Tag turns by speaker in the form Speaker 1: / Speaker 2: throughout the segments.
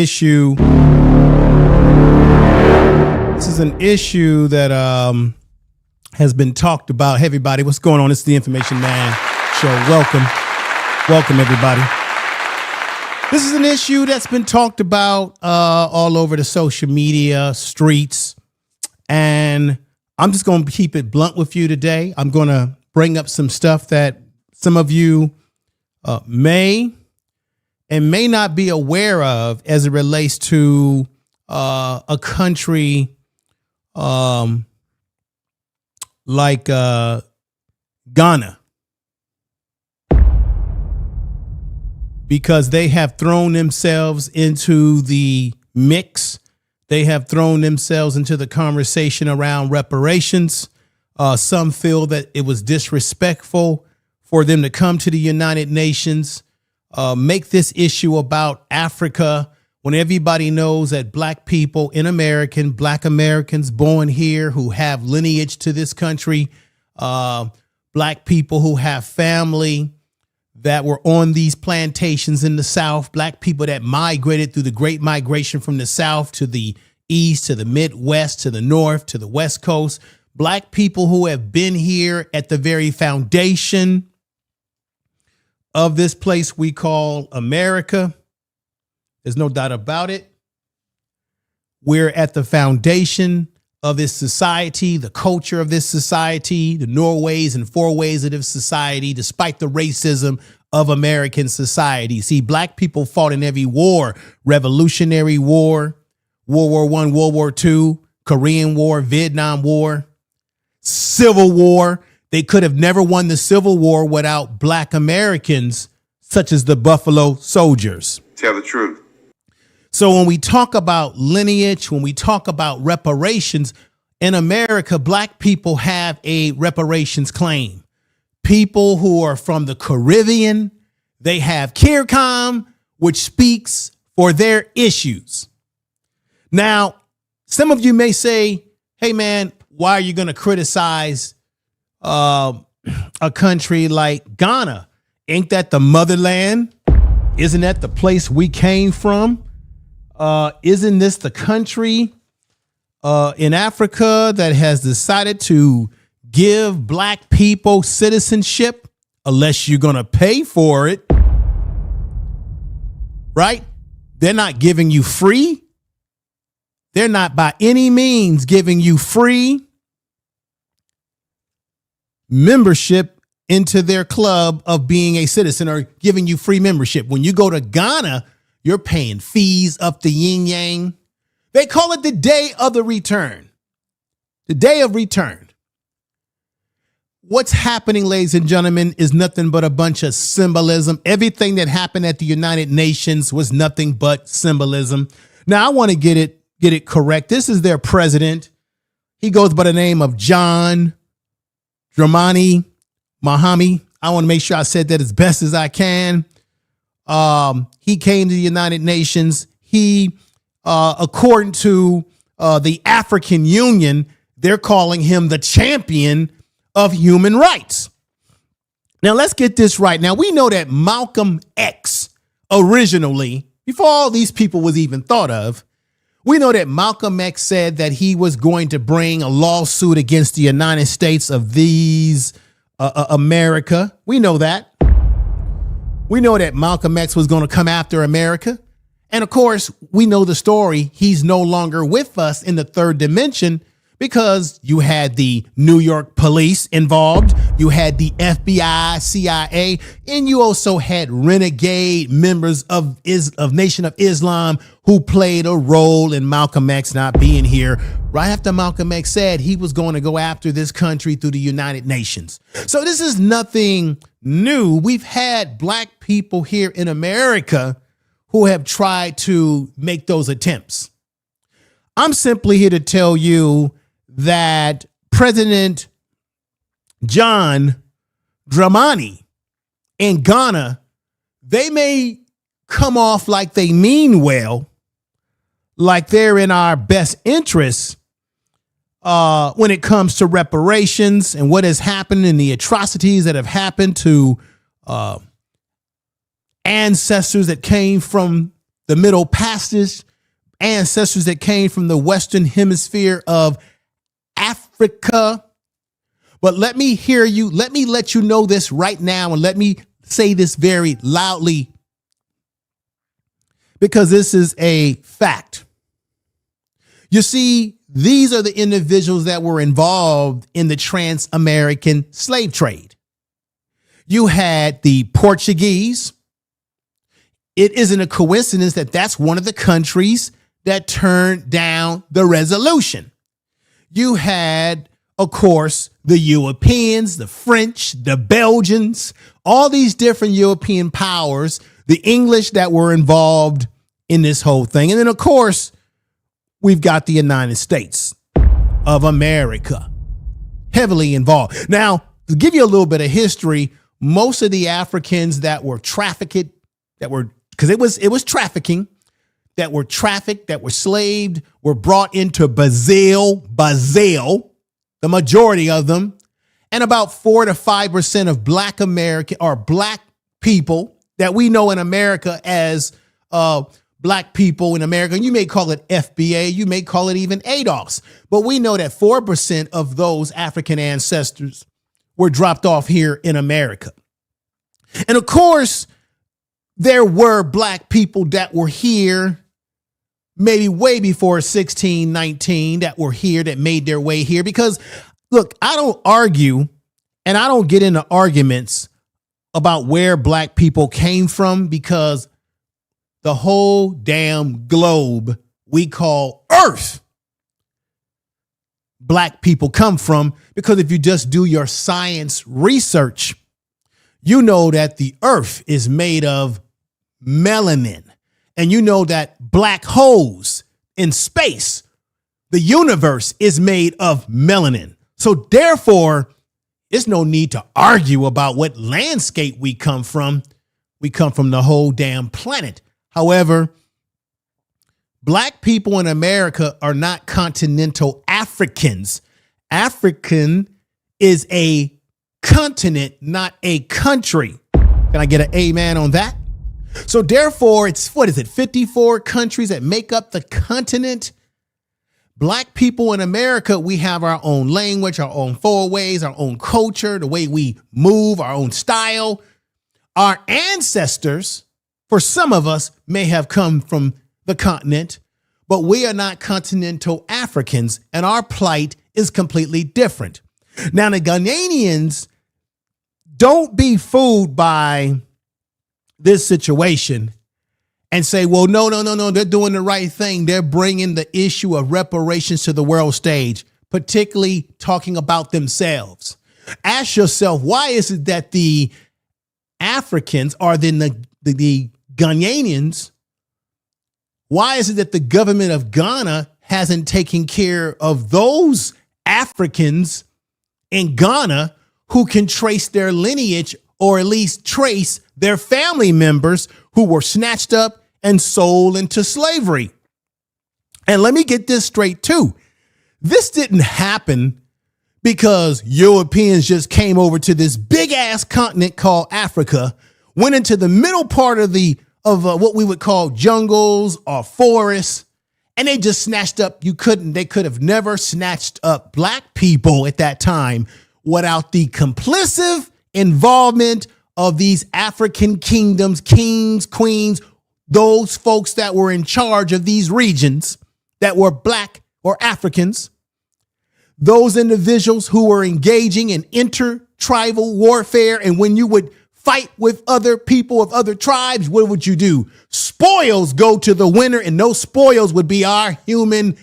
Speaker 1: issue. This is an issue that has been talked about. Hey, everybody, what's going on? It's the Information Man Show. Welcome, everybody. This is an issue that's been talked about all over the social media streets, and I'm just going to keep it blunt with you today. I'm going to bring up some stuff that some of you may and may not be aware of as it relates to a country like Ghana, because they have thrown themselves into the mix. They have thrown themselves into the conversation around reparations. Some feel that it was disrespectful for them to come to the United Nations, make this issue about Africa, when everybody knows that black people in black Americans born here who have lineage to this country, black people who have family that were on these plantations in the South, black people that migrated through the Great Migration from the South to the East, to the Midwest, to the North, to the West Coast, black people who have been here at the very foundation of this place we call America. There's no doubt about it. We're at the foundation of this society, the culture of this society, the Norways and fourways of this society, despite the racism of American society. See, black people fought in every war: Revolutionary War, World War I, World War II, Korean War, Vietnam War, Civil War. They could have never won the Civil War without black Americans, such as the Buffalo Soldiers.
Speaker 2: Tell the truth.
Speaker 1: So when we talk about lineage, when we talk about reparations, in America, black people have a reparations claim. People who are from the Caribbean, they have CARICOM, which speaks for their issues. Now, some of you may say, hey, man, why are you going to criticize a country like Ghana? Ain't that the motherland? Isn't that the place we came from? Isn't this the country in Africa that has decided to give black people citizenship unless you're going to pay for it? Right? They're not giving you free. They're not by any means giving you free membership into their club of being a citizen, or giving you free membership. When you go to Ghana, you're paying fees up the yin yang. They call it the day of the return. The day of return. What's happening, ladies and gentlemen, is nothing but a bunch of symbolism. Everything that happened at the United Nations was nothing but symbolism. Now, I want to get it correct. This is their president. He goes by the name of John Dramani Mahama. I want to make sure I said that as best as I can. He came to the United Nations. He, according to the African Union, they're calling him the champion of human rights. Now, let's get this right. Now, we know that Malcolm X originally, before all these people was even thought of, we know that Malcolm X said that he was going to bring a lawsuit against the United States of America. We know that. We know that Malcolm X was going to come after America. And of course, we know the story. He's no longer with us in the third dimension because you had the New York police involved. You had the FBI, CIA, and you also had renegade members of Nation of Islam who played a role in Malcolm X not being here right after Malcolm X said he was going to go after this country through the United Nations. So this is nothing new. We've had black people here in America who have tried to make those attempts. I'm simply here to tell you that President John Dramani in Ghana, they may come off like they mean well, like they're in our best interests when it comes to reparations and what has happened and the atrocities that have happened to ancestors that came from the Middle Passage, ancestors that came from the Western Hemisphere of Africa. But let me hear you. Let me let you know this right now, and let me say this very loudly, because this is a fact. You see, these are the individuals that were involved in the trans-American slave trade. You had the Portuguese. It isn't a coincidence that that's one of the countries that turned down the resolution. You had, of course, the Europeans, the French, the Belgians, all these different European powers, the English that were involved in this whole thing. And then, of course, we've got the United States of America heavily involved. Now, to give you a little bit of history, most of the Africans that were trafficked, because it was trafficking, that were trafficked, that were slaved, were brought into Brazil, the majority of them, and about 4 to 5% of Black American or Black people that we know in America as Black people in America. You may call it FBA, you may call it even ADOS, but we know that 4% of those African ancestors were dropped off here in America. And of course, there were Black people that were here maybe way before 1619 that were here, that made their way here. Because, look, I don't argue and I don't get into arguments about where Black people came from, because the whole damn globe we call Earth, Black people come from. Because if you just do your science research, you know that the Earth is made of melanin. And you know that black holes in space, the universe, is made of melanin. So therefore, there's no need to argue about what landscape we come from. We come from the whole damn planet. However, Black people in America are not continental Africans. African is a continent, not a country. Can I get an amen on that? So therefore, it's, 54 countries that make up the continent. Black people in America, we have our own language, our own fourways, our own culture, the way we move, our own style. Our ancestors, for some of us, may have come from the continent, but we are not continental Africans, and our plight is completely different. Now, the Ghanaians, don't be fooled by this situation and say, well, no, they're doing the right thing. They're bringing the issue of reparations to the world stage, particularly talking about themselves. Ask yourself, why is it that the Africans or then the Ghanaians, why is it that the government of Ghana hasn't taken care of those Africans in Ghana who can trace their lineage, or at least trace their family members who were snatched up and sold into slavery? And let me get this straight too. This didn't happen because Europeans just came over to this big ass continent called Africa, went into the middle part of what we would call jungles or forests, and they just snatched up. They could have never snatched up Black people at that time without the complicit involvement of these African kingdoms, kings, queens, those folks that were in charge of these regions that were Black or Africans, those individuals who were engaging in intertribal warfare. And when you would fight with other people of other tribes, what would you do? Spoils go to the winner, and those spoils would be our human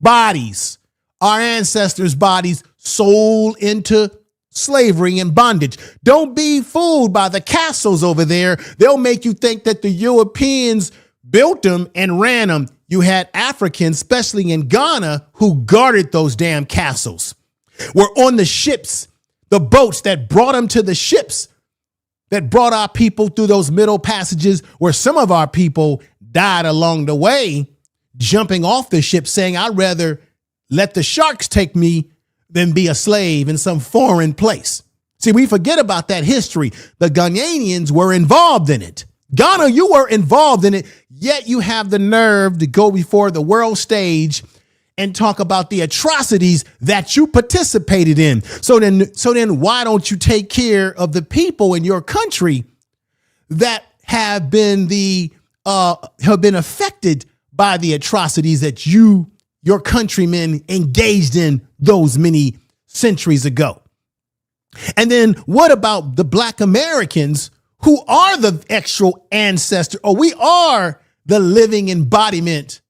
Speaker 1: bodies, our ancestors' bodies sold into slavery and bondage. Don't be fooled by the castles over there. They'll make you think that the Europeans built them and ran them. You had Africans, especially in Ghana, who guarded those damn castles, were on the ships, the boats that brought them to the ships, that brought our people through those middle passages, where some of our people died along the way, jumping off the ship saying, I'd rather let the sharks take me than be a slave in some foreign place. See, we forget about that history. The Ghanaians were involved in it. Ghana, you were involved in it, yet you have the nerve to go before the world stage and talk about the atrocities that you participated in. So then why don't you take care of the people in your country that have been affected by the atrocities that your countrymen engaged in those many centuries ago? And then what about the Black Americans who are the actual ancestor, or we are the living embodiment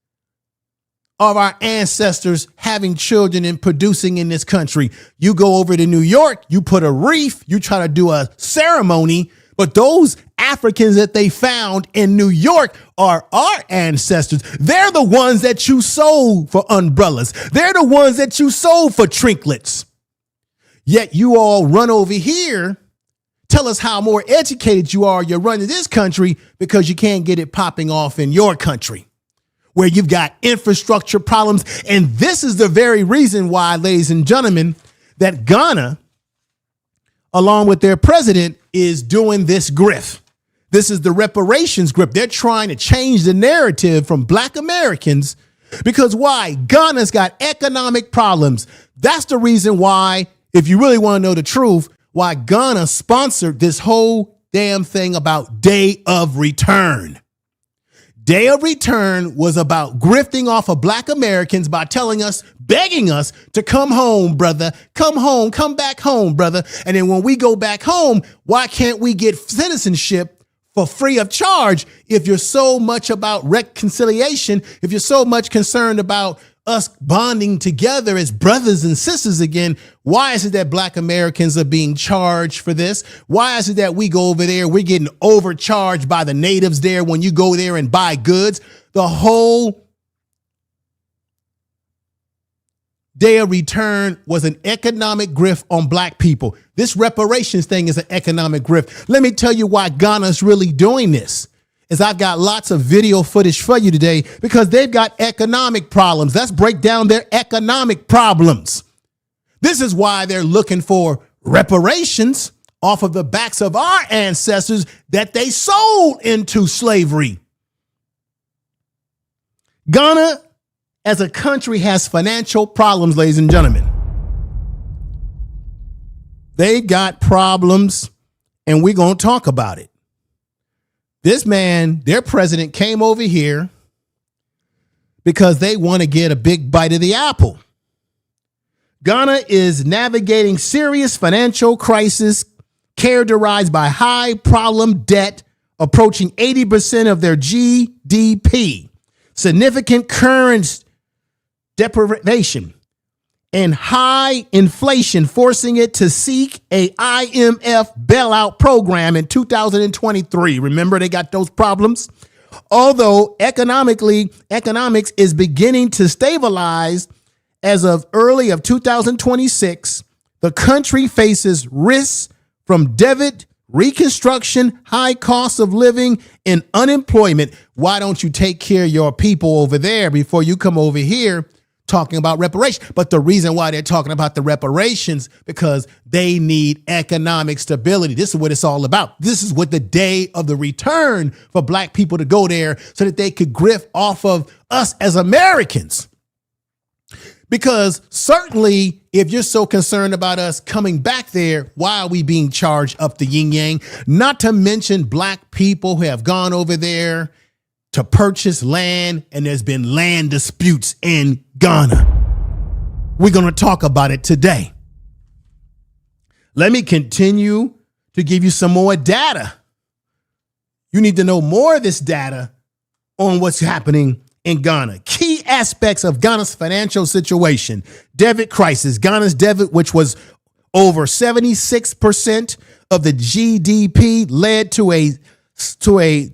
Speaker 1: of our ancestors having children and producing in this country? You go over to New York, you put a wreath, you try to do a ceremony, but those Africans that they found in New York are our ancestors. They're the ones that you sold for umbrellas. They're the ones that you sold for trinkets. Yet you all run over here, tell us how more educated you are. You're running this country because you can't get it popping off in your country, where you've got infrastructure problems. And this is the very reason why, ladies and gentlemen, that Ghana, along with their president, is doing this grift. This is the reparations grift. They're trying to change the narrative from Black Americans because why? Ghana's got economic problems. That's the reason why, if you really want to know the truth, why Ghana sponsored this whole damn thing about Day of Return. Day of Return was about grifting off of Black Americans by telling us, begging us to come home, brother. Come home, come back home, brother. And then when we go back home, why can't we get citizenship for free of charge? If you're so much about reconciliation, if you're so much concerned about us bonding together as brothers and sisters again, why is it that Black Americans are being charged for this? Why is it that we go over there, we're getting overcharged by the natives there when you go there and buy goods? The whole Day of Return was an economic grift on Black people. This reparations thing is an economic grift. Let me tell you why Ghana's really doing this. Is I've got lots of video footage for you today because they've got economic problems. Let's break down their economic problems. This is why they're looking for reparations off of the backs of our ancestors that they sold into slavery. Ghana, as a country, has financial problems, ladies and gentlemen. They got problems, and we're going to talk about it. This man, their president, came over here because they want to get a big bite of the apple. Ghana is navigating serious financial crisis characterized by high problem debt approaching 80% of their GDP, significant currency deprivation, and high inflation, forcing it to seek a IMF bailout program in 2023. Remember, they got those problems. Although economics is beginning to stabilize as of early of 2026, the country faces risks from debt, reconstruction, high cost of living, and unemployment. Why don't you take care of your people over there before you come over here talking about reparations? But the reason why they're talking about the reparations, because they need economic stability. This is what it's all about. This is what the Day of the Return for Black people to go there so that they could grift off of us as Americans. Because certainly, if you're so concerned about us coming back there, why are we being charged up the yin yang? Not to mention Black people who have gone over there to purchase land, and there's been land disputes in Ghana. We're going to talk about it today. Let me continue to give you some more data. You need to know more of this data on what's happening in Ghana. Key aspects of Ghana's financial situation. Debt crisis. Ghana's debt, which was over 76% of the GDP, led to a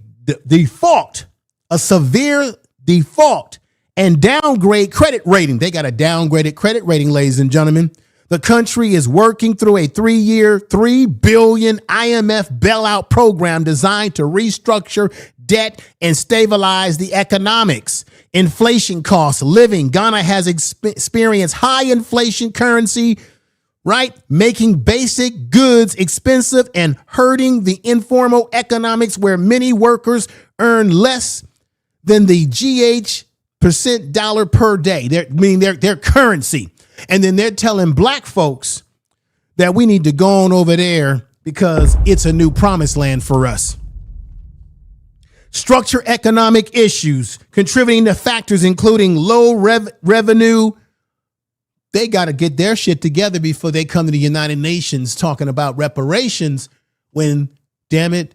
Speaker 1: default, a severe default and downgrade credit rating. They got a downgraded credit rating, ladies and gentlemen. The country is working through a 3-year, $3 billion IMF bailout program designed to restructure debt and stabilize the economics. Inflation costs, living. Ghana has experienced high inflation, currency right? Making basic goods expensive and hurting the informal economics where many workers earn less than the GH% dollar per day. Their currency. And then they're telling black folks that we need to go on over there because it's a new promised land for us. Structure economic issues contributing to factors including low revenue. They got to get their shit together before they come to the United Nations talking about reparations when, damn it,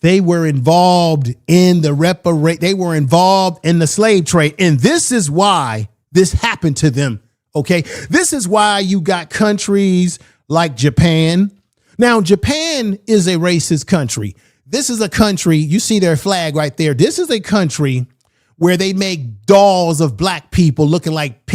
Speaker 1: they were involved in they were involved in the slave trade. And this is why this happened to them. OK, this is why you got countries like Japan. Now, Japan is a racist country. This is a country, you see their flag right there. This is a country where they make dolls of black people looking like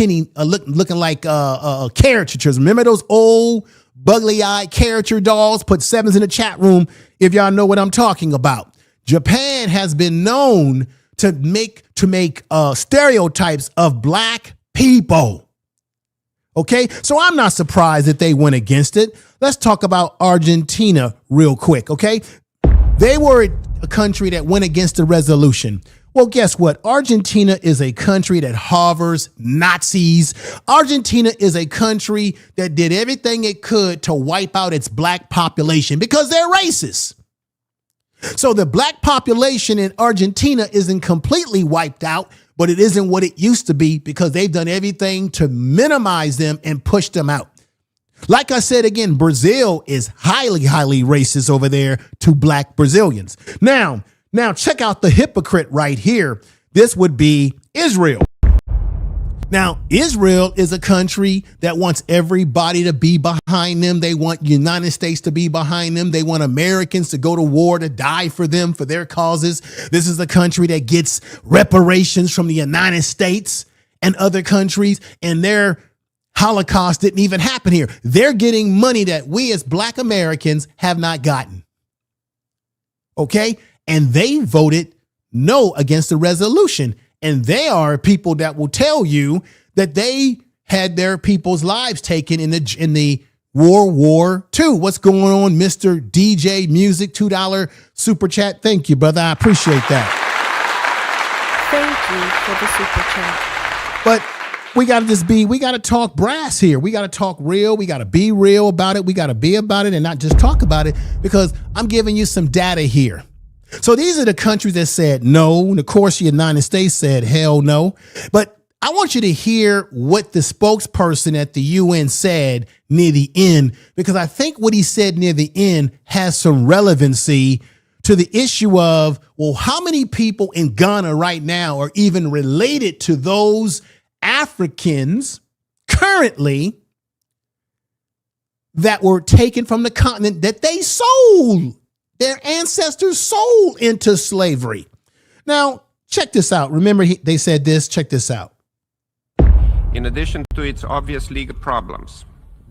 Speaker 1: caricatures. Remember those old bugly-eyed caricature dolls? Put sevens in the chat room if y'all know what I'm talking about. Japan has been known to make stereotypes of black people. Okay, so I'm not surprised that they went against it. Let's talk about Argentina real quick, okay? They were a country that went against the resolution. Well, guess what? Argentina is a country that harbors Nazis. Argentina is a country that did everything it could to wipe out its black population because they're racist. So the black population in Argentina isn't completely wiped out, but it isn't what it used to be because they've done everything to minimize them and push them out. Like I said, again, Brazil is highly, highly racist over there to black Brazilians. Now check out the hypocrite right here. This would be Israel. Now, Israel is a country that wants everybody to be behind them. They want United States to be behind them. They want Americans to go to war, to die for them, for their causes. This is a country that gets reparations from the United States and other countries, and their Holocaust didn't even happen here. They're getting money that we as black Americans have not gotten. Okay? And they voted no against the resolution. And they are people that will tell you that they had their people's lives taken in the World War II. What's going on, Mr. DJ Music? $2 super chat. Thank you, brother. I appreciate that.
Speaker 2: Thank you for the super chat.
Speaker 1: But we got to talk brass here. We got to talk real. We got to be real about it. We got to be about it and not just talk about it, because I'm giving you some data here. So these are the countries that said no. And of course, the United States said hell no. But I want you to hear what the spokesperson at the UN said near the end, because I think what he said near the end has some relevancy to the issue of, well, how many people in Ghana right now are even related to those Africans currently that were taken from the continent that they sold. Their ancestors sold into slavery. Now, check this out. Remember, they said this. Check this out.
Speaker 3: In addition to its obvious legal problems,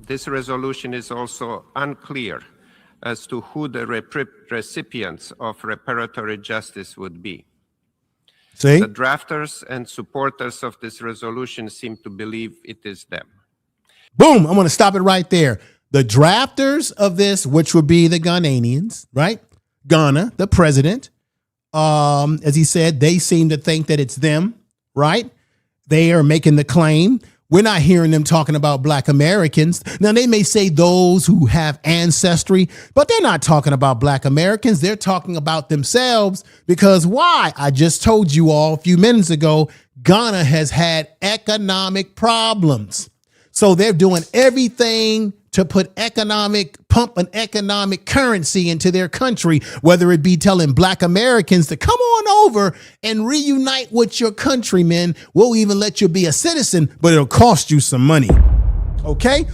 Speaker 3: this resolution is also unclear as to who the recipients of reparatory justice would be.
Speaker 1: See?
Speaker 3: The drafters and supporters of this resolution seem to believe it is them.
Speaker 1: Boom. I'm going to stop it right there. The drafters of this, which would be the Ghanaians, right? Ghana, the president, as he said, they seem to think that it's them, right? They are making the claim. We're not hearing them talking about black Americans. Now, they may say those who have ancestry, but they're not talking about black Americans. They're talking about themselves, because why? I just told you all a few minutes ago, Ghana has had economic problems. So they're doing everything to pump an economic currency into their country, whether it be telling black Americans to come on over and reunite with your countrymen. We'll even let you be a citizen, but it'll cost you some money. Okay?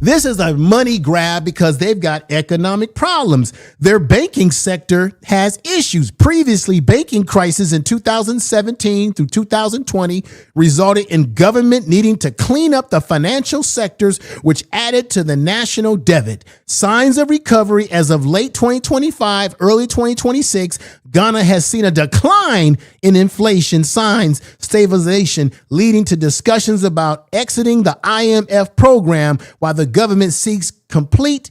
Speaker 1: This is a money grab because they've got economic problems. Their banking sector has issues. Previously, banking crisis in 2017 through 2020 resulted in government needing to clean up the financial sectors, which added to the national debt. Signs of recovery as of late 2025, early 2026, Ghana has seen a decline in inflation, signs stabilization, leading to discussions about exiting the IMF program, while the government seeks complete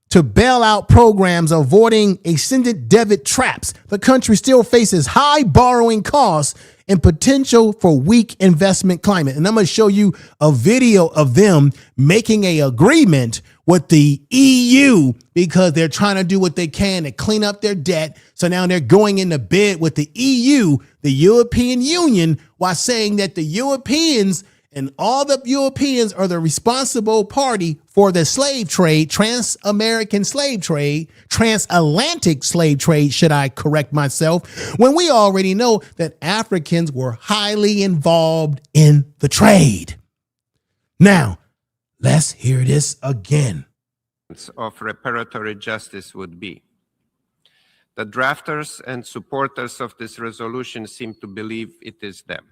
Speaker 1: to bail out programs avoiding ascendant debit traps, the country still faces high borrowing costs and potential for weak investment climate. And I'm going to show you a video of them making an agreement with the EU because they're trying to do what they can to clean up their debt. So now they're going into bed with the EU, the European Union, while saying that the Europeans and all the Europeans are the responsible party for the slave trade, trans-American slave trade, transatlantic slave trade, should I correct myself, when we already know that Africans were highly involved in the trade. Now, let's hear this again.
Speaker 3: Of reparatory justice would be. The drafters and supporters of this resolution seem to believe it is them.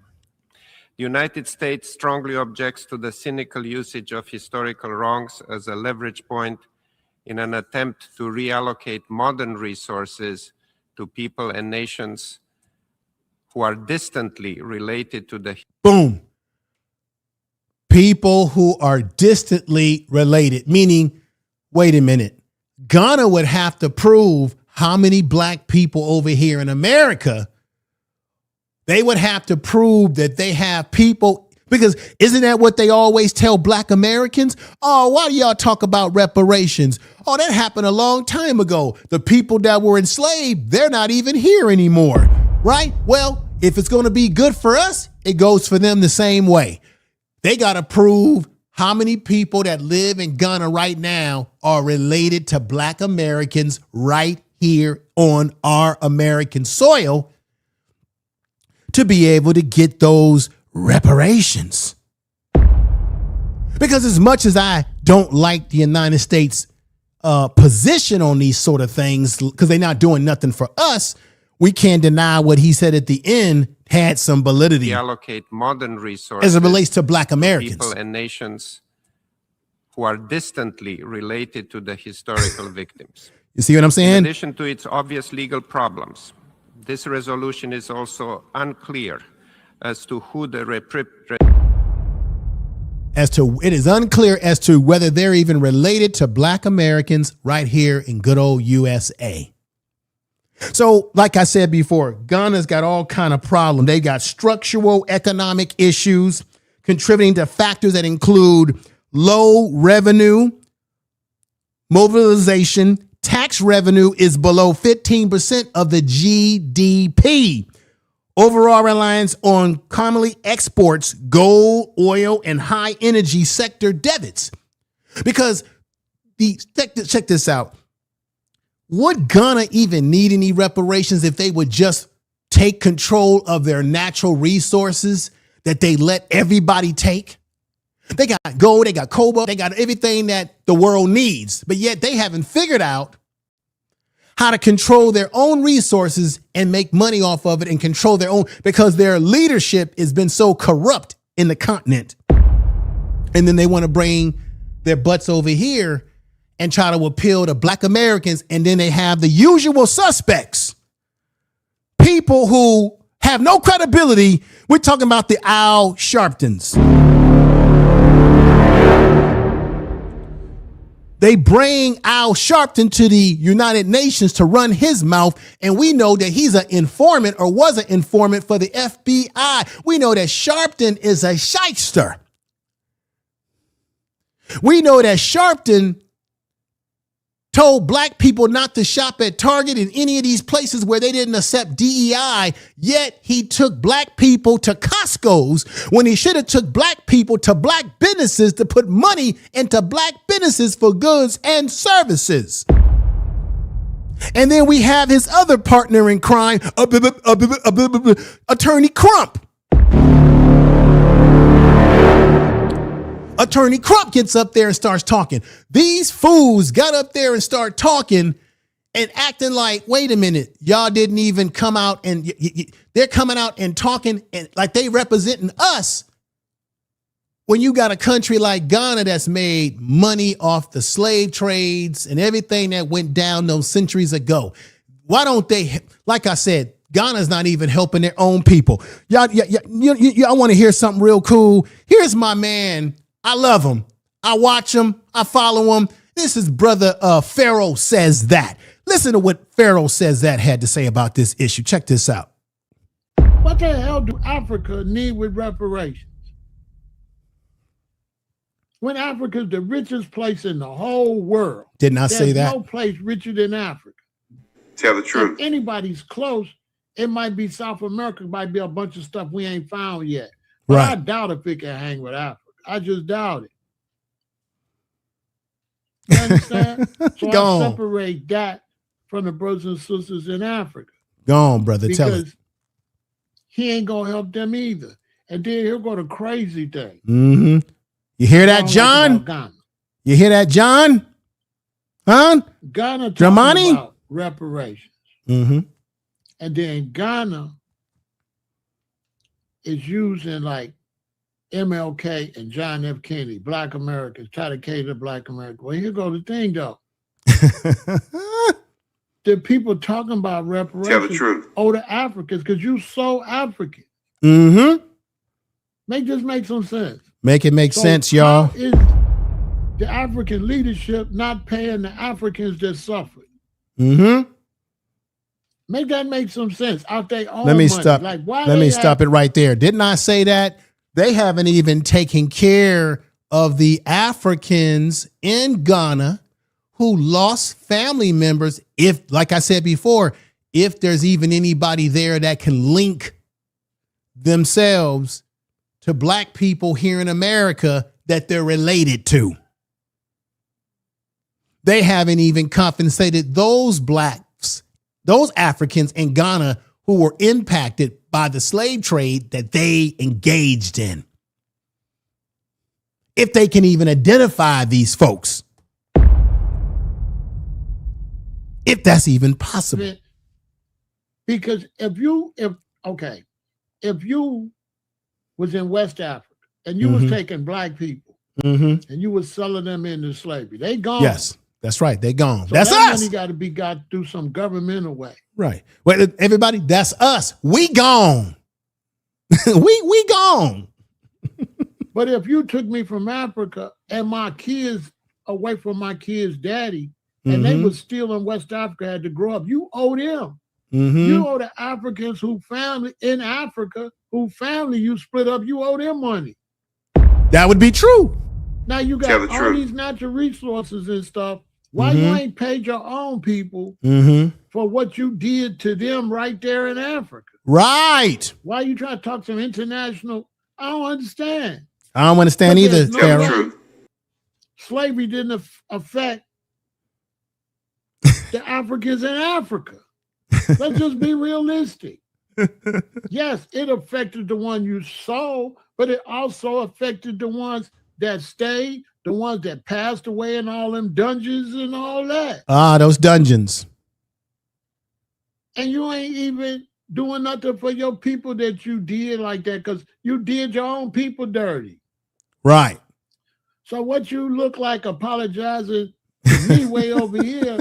Speaker 3: The United States strongly objects to the cynical usage of historical wrongs as a leverage point in an attempt to reallocate modern resources to people and nations who are distantly related to the...
Speaker 1: Boom. People who are distantly related, meaning, wait a minute, Ghana would have to prove how many black people over here in America. They would have to prove that they have people, because isn't that what they always tell black Americans? Oh, why do y'all talk about reparations? Oh, that happened a long time ago. The people that were enslaved, they're not even here anymore, right? Well, if it's going to be good for us, it goes for them the same way. They got to prove how many people that live in Ghana right now are related to black Americans right here on our American soil to be able to get those reparations. Because as much as I don't like the United States position on these sort of things, because they're not doing nothing for us, we can't deny what he said at the end had some validity.
Speaker 3: Allocate modern resources
Speaker 1: as it relates to black Americans.
Speaker 3: People and nations who are distantly related to the historical victims.
Speaker 1: You see what I'm saying?
Speaker 3: In addition to its obvious legal problems, this resolution is also unclear as to who the
Speaker 1: it is unclear as to whether they're even related to black Americans right here in good old USA. So, like I said before, Ghana's got all kind of problems. They got structural economic issues contributing to factors that include low revenue, mobilization. Tax revenue is below 15% of the GDP. Overall reliance on commonly exports, gold, oil, and high energy sector debits. Because check this out. Would Ghana even need any reparations if they would just take control of their natural resources that they let everybody take? They got gold, they got cobalt, they got everything that the world needs, but yet they haven't figured out how to control their own resources and make money off of it and control their own, because their leadership has been so corrupt in the continent. And then they want to bring their butts over here and try to appeal to black Americans. And then they have the usual suspects, people who have no credibility. We're talking about the Al Sharptons. They bring Al Sharpton to the United Nations to run his mouth, and we know that he's an informant or was an informant for the FBI. We know that Sharpton is a shyster. We know that Sharpton told black people not to shop at Target in any of these places where they didn't accept DEI, yet he took black people to Costco's when he should have took black people to black businesses to put money into black businesses for goods and services. And then we have his other partner in crime, Attorney Crump. Attorney Crump gets up there and starts talking. These fools got up there and start talking and acting like, wait a minute, y'all didn't even come out, and they're coming out and talking and like they representing us, when you got a country like Ghana that's made money off the slave trades and everything that went down those centuries ago. Why don't they, like I said, Ghana's not even helping their own people. Y'all want to hear something real cool? Here's my man. I love him. I watch them. I follow them. This is brother Pharaoh Says That. Listen to what Pharaoh Says That had to say about this issue. Check this out.
Speaker 4: What the hell do Africa need with reparations? When Africa is the richest place in the whole world.
Speaker 1: Did not say that.
Speaker 4: There's no place richer than Africa.
Speaker 5: Tell the truth.
Speaker 4: If anybody's close, it might be South America, it might be a bunch of stuff we ain't found yet. But
Speaker 1: Right.
Speaker 4: I doubt if it can hang with Africa. I just doubt it. You understand? So
Speaker 1: Go
Speaker 4: I
Speaker 1: on.
Speaker 4: separate that from the brothers and sisters in Africa.
Speaker 1: Go on, brother. Tell it.
Speaker 4: Because he ain't gonna help them either. And then he'll go to crazy thing.
Speaker 1: Mm-hmm. You hear that, John?
Speaker 4: Ghana.
Speaker 1: You hear that, John? Huh?
Speaker 4: Ghana talking
Speaker 1: Dramani?
Speaker 4: about reparations.
Speaker 1: Mm-hmm.
Speaker 4: And then Ghana is using like MLK and John F. Kennedy, Black Americans, try to cater to Black America. Well, here go the thing though. The people talking about reparations
Speaker 5: Tell the truth.
Speaker 4: owe the Africans because you so African.
Speaker 1: Mm-hmm.
Speaker 4: Make this make some sense.
Speaker 1: Make it make
Speaker 4: So
Speaker 1: sense, y'all.
Speaker 4: how is the African leadership not paying the Africans that suffered?
Speaker 1: Mm-hmm.
Speaker 4: Make that make some sense out their own
Speaker 1: Let me
Speaker 4: money.
Speaker 1: stop.
Speaker 4: Like, why
Speaker 1: Let
Speaker 4: they
Speaker 1: me
Speaker 4: have-
Speaker 1: stop it right there. Didn't I say that? They haven't even taken care of the Africans in Ghana who lost family members. If, like I said before, if there's even anybody there that can link themselves to Black people here in America that they're related to. They haven't even compensated those Blacks, those Africans in Ghana who were impacted by the slave trade that they engaged in. If they can even identify these folks. If that's even possible.
Speaker 4: Because if you was in West Africa and you was taking Black people and you was selling them into slavery, they gone.
Speaker 1: Yes, that's right. They gone.
Speaker 4: So
Speaker 1: that's
Speaker 4: that
Speaker 1: us.
Speaker 4: money got to be got through some governmental way.
Speaker 1: Right. Well, everybody, that's us. We gone. we gone.
Speaker 4: But if you took me from Africa and my kids away from my kids' daddy, and they was still in West Africa, had to grow up, you owe them. You owe the Africans who family in Africa, who family you split up, you owe them money.
Speaker 1: That would be true.
Speaker 4: Now you
Speaker 5: Tell
Speaker 4: got
Speaker 5: the
Speaker 4: all
Speaker 5: truth.
Speaker 4: these natural resources and stuff. Why you ain't paid your own people for what you did to them right there in Africa?
Speaker 1: Right.
Speaker 4: Why you trying to talk some international? I don't understand.
Speaker 1: I don't understand
Speaker 4: But
Speaker 1: either,
Speaker 4: there's no
Speaker 5: Tell the
Speaker 4: way
Speaker 1: Pharaoh.
Speaker 5: truth.
Speaker 4: Slavery didn't affect the Africans in Africa. Let's just be realistic. Yes, it affected the one you sold, but it also affected the ones that stayed, the ones that passed away in all them dungeons and all that.
Speaker 1: Ah, those dungeons.
Speaker 4: And you ain't even doing nothing for your people that you did like that because you did your own people dirty.
Speaker 1: Right.
Speaker 4: So what you look like apologizing to me way over here,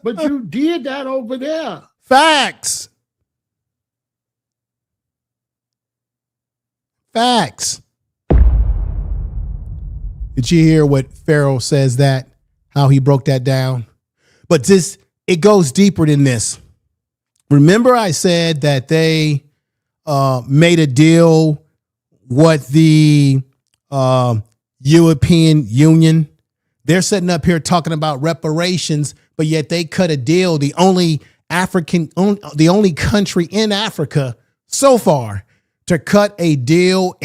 Speaker 4: but you did that over there.
Speaker 1: Facts. Facts. Did you hear what Pharaoh says that? How he broke that down? But it goes deeper than this. Remember I said that they made a deal with the European Union. They're sitting up here talking about reparations, but yet they cut a deal. The only country in Africa so far to cut a deal,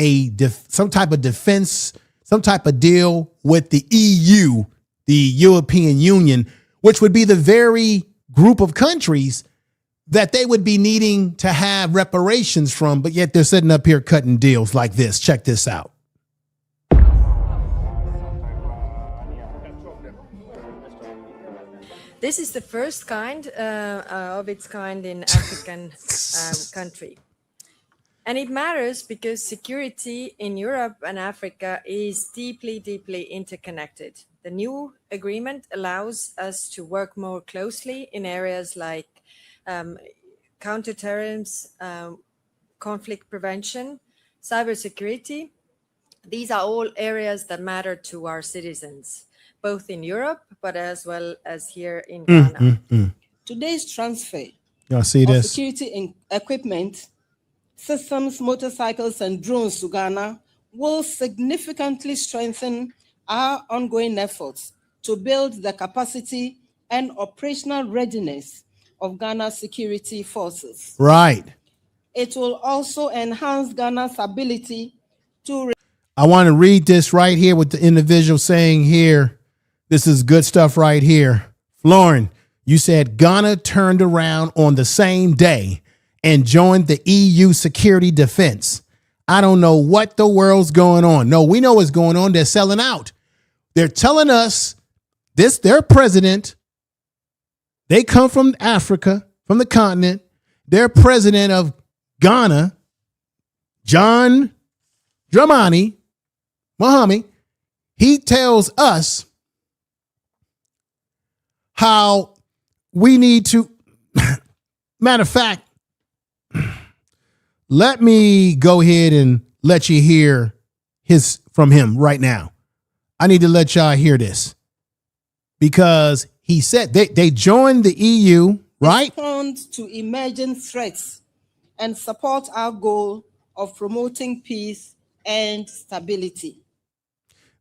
Speaker 1: some type of defense, some type of deal with the EU, the European Union, which would be the very group of countries that they would be needing to have reparations from, but yet they're sitting up here cutting deals like this. Check this out.
Speaker 2: This is the first kind of its kind in African country. And it matters because security in Europe and Africa is deeply, deeply interconnected. The new agreement allows us to work more closely in areas like counterterrorism, conflict prevention, cybersecurity, These are all areas that matter to our citizens, both in Europe, but as well as here in Ghana.
Speaker 5: Today's transfer
Speaker 1: Y'all see
Speaker 5: of
Speaker 1: this?
Speaker 5: security equipment, systems, motorcycles, and drones to Ghana will significantly strengthen our ongoing efforts to build the capacity and operational readiness of Ghana's security forces.
Speaker 1: Right.
Speaker 5: It will also enhance Ghana's ability to.
Speaker 1: I want to read this right here with the individual saying here. This is good stuff right here. Lauren, you said Ghana turned around on the same day and joined the EU security defense. I don't know what the world's going on. No, we know what's going on. They're selling out. They're telling us this, their president, they come from Africa, from the continent. Their president of Ghana, John Dramani Mahama, he tells us how we need to, matter of fact, let me go ahead and let you hear from him right now. I need to let y'all hear this because he said they joined the EU, right?
Speaker 5: Respond to emerging threats and support our goal of promoting peace and stability.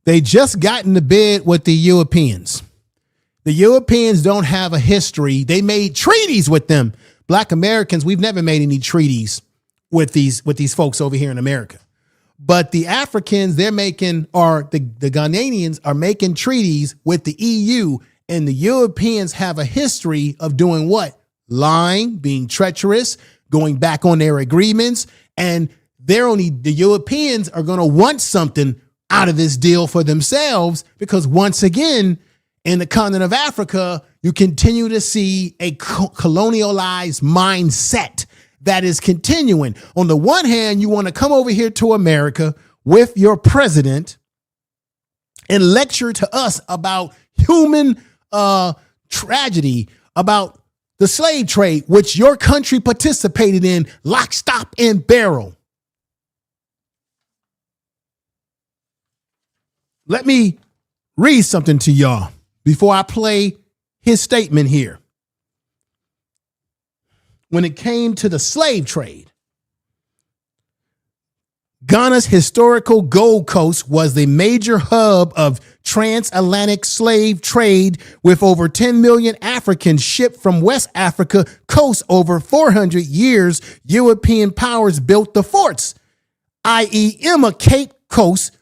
Speaker 1: They just got into bed with the Europeans. The Europeans don't have a history. They made treaties with them. Black Americans, we've never made any treaties with these folks over here in America. But the Africans, they're making, or the Ghanaians are making treaties with the EU, and the Europeans have a history of doing what? Lying, being treacherous, going back on their agreements, and the Europeans are going to want something out of this deal for themselves because once again, in the continent of Africa, you continue to see a colonialized mindset that is continuing. On the one hand, you want to come over here to America with your president and lecture to us about human tragedy, about the slave trade, which your country participated in lock, stock, and barrel. Let me read something to y'all before I play his statement here. When it came to the slave trade, Ghana's historical Gold Coast was the major hub of transatlantic slave trade, with over 10 million Africans shipped from West Africa coast. Over 400 years, European powers built the forts, i.e. Emma Cape Coast,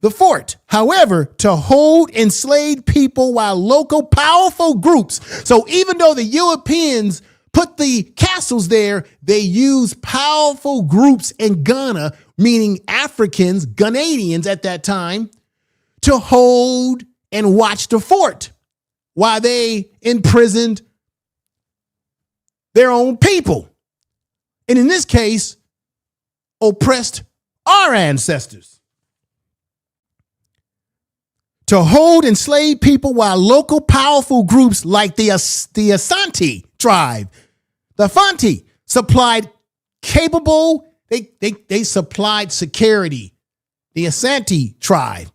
Speaker 1: the fort, however, to hold enslaved people while local powerful groups. So even though the Europeans put the castles there, they use powerful groups in Ghana, meaning Africans, Ghanaians at that time, to hold and watch the fort while they imprisoned their own people. And in this case, oppressed our ancestors. To hold enslaved people while local powerful groups like the Asante tribe, the Fanti, supplied they supplied security. The Asante tribe.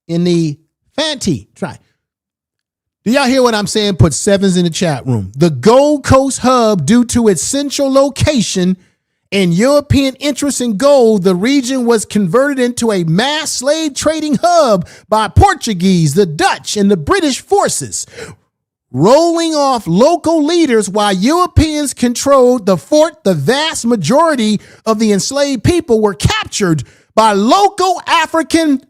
Speaker 1: In the Fanti tribe. Do y'all hear what I'm saying? Put sevens in the chat room. The Gold Coast hub, due to its central location and European interest in gold, the region was converted into a mass slave trading hub by Portuguese, the Dutch, and the British forces, rolling off local leaders while Europeans controlled the fort. The vast majority of the enslaved people were captured by local African,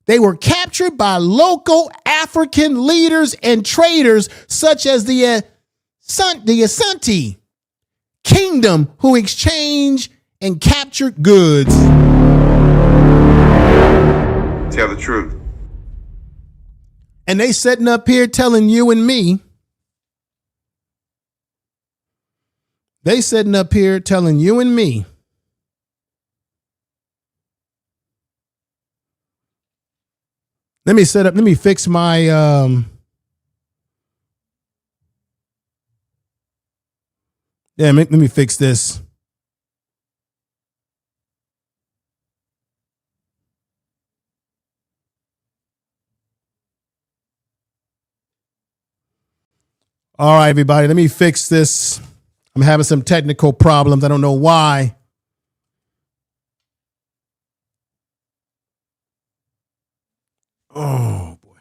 Speaker 1: they were captured by local African leaders and traders such as the Asante Kingdom, who exchanged and captured goods.
Speaker 6: Tell the truth.
Speaker 1: And they sitting up here telling you and me. They sitting up here telling you and me. Let me fix my Yeah, let me fix this. All right, everybody, let me fix this. I'm having some technical problems. I don't know why. Oh, boy.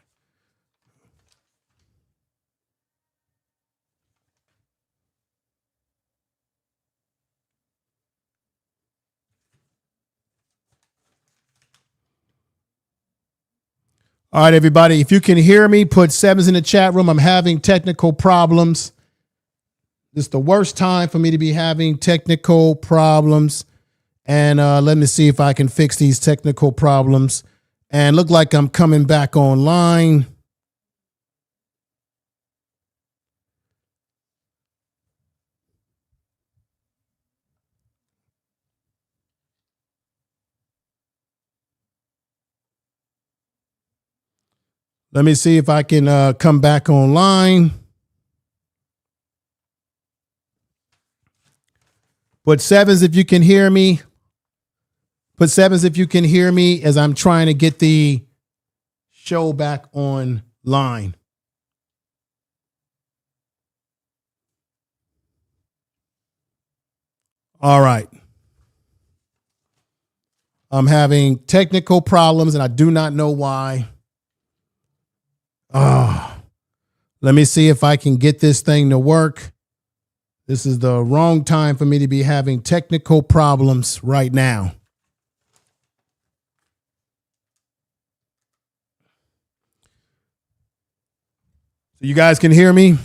Speaker 1: All right, everybody, if you can hear me, put 7s in the chat room. I'm having technical problems. This is the worst time for me to be having technical problems. And let me see if I can fix these technical problems. And look like I'm coming back online. Let me see if I can come back online. Put 7s if you can hear me. Put 7s if you can hear me as I'm trying to get the show back online. All right. I'm having technical problems and I do not know why. Let me see if I can get this thing to work. This is the wrong time for me to be having technical problems right now. So you guys can hear me?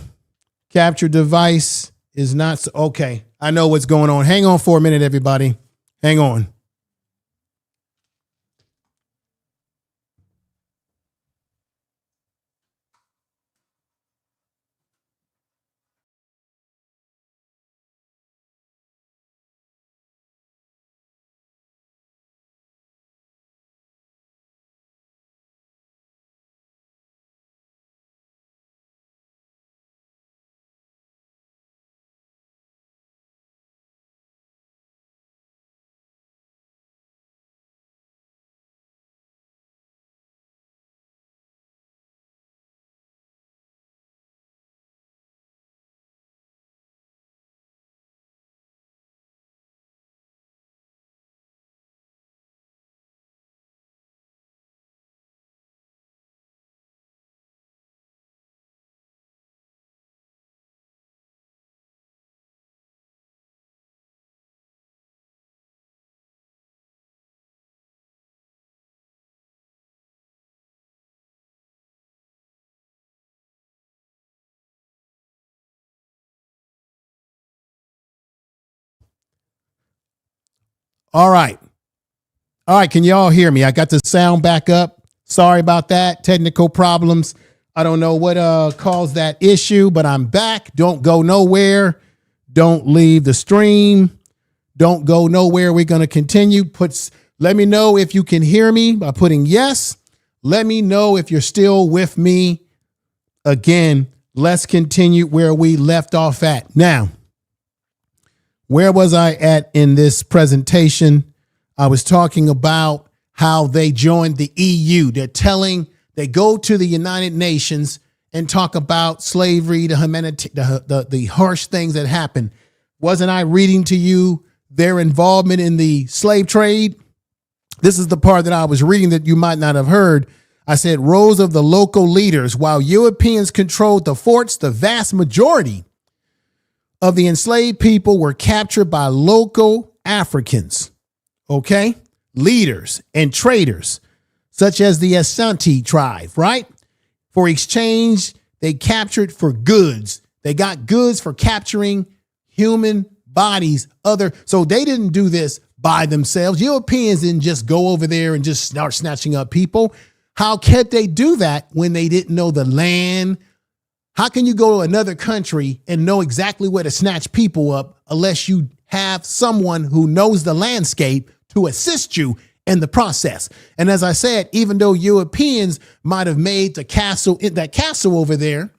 Speaker 1: Capture device is not so, okay. I know what's going on. Hang on for a minute, everybody. Hang on. All right. All right. Can y'all hear me? I got the sound back up. Sorry about that. Technical problems. I don't know what caused that issue, but I'm back. Don't go nowhere. Don't leave the stream. Don't go nowhere. We're going to continue. Let me know if you can hear me by putting yes. Let me know if you're still with me. Again, let's continue where we left off at. Now, where was I at in this presentation? I was talking about how they joined the EU. They go to the United Nations and talk about slavery, the harsh things that happened. Wasn't I reading to you their involvement in the slave trade? This is the part that I was reading that you might not have heard. I said, roles of the local leaders. While Europeans controlled the forts, the vast majority of the enslaved people were captured by local Africans, okay? Leaders and traders, such as the Asante tribe, right? For exchange, they captured for goods. They got goods for capturing human bodies. So they didn't do this by themselves. Europeans didn't just go over there and just start snatching up people. How could they do that when they didn't know the land? How can you go to another country and know exactly where to snatch people up unless you have someone who knows the landscape to assist you in the process? And as I said, even though Europeans might have made that castle over there,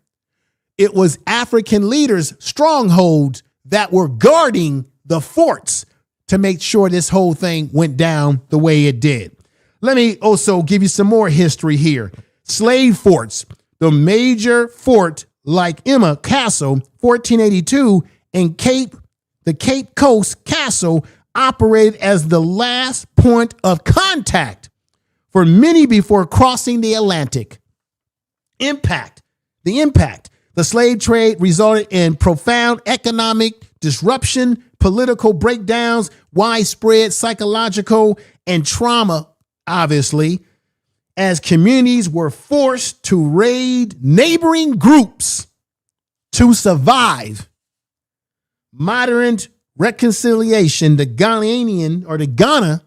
Speaker 1: it was African leaders' strongholds that were guarding the forts to make sure this whole thing went down the way it did. Let me also give you some more history here. Slave forts, the major fort like Emma Castle, 1482, and the Cape Coast Castle operated as the last point of contact for many before crossing the Atlantic. The impact. The slave trade resulted in profound economic disruption, political breakdowns, widespread psychological and trauma, obviously, as communities were forced to raid neighboring groups to survive. Modern reconciliation, the Ghanaian or the Ghana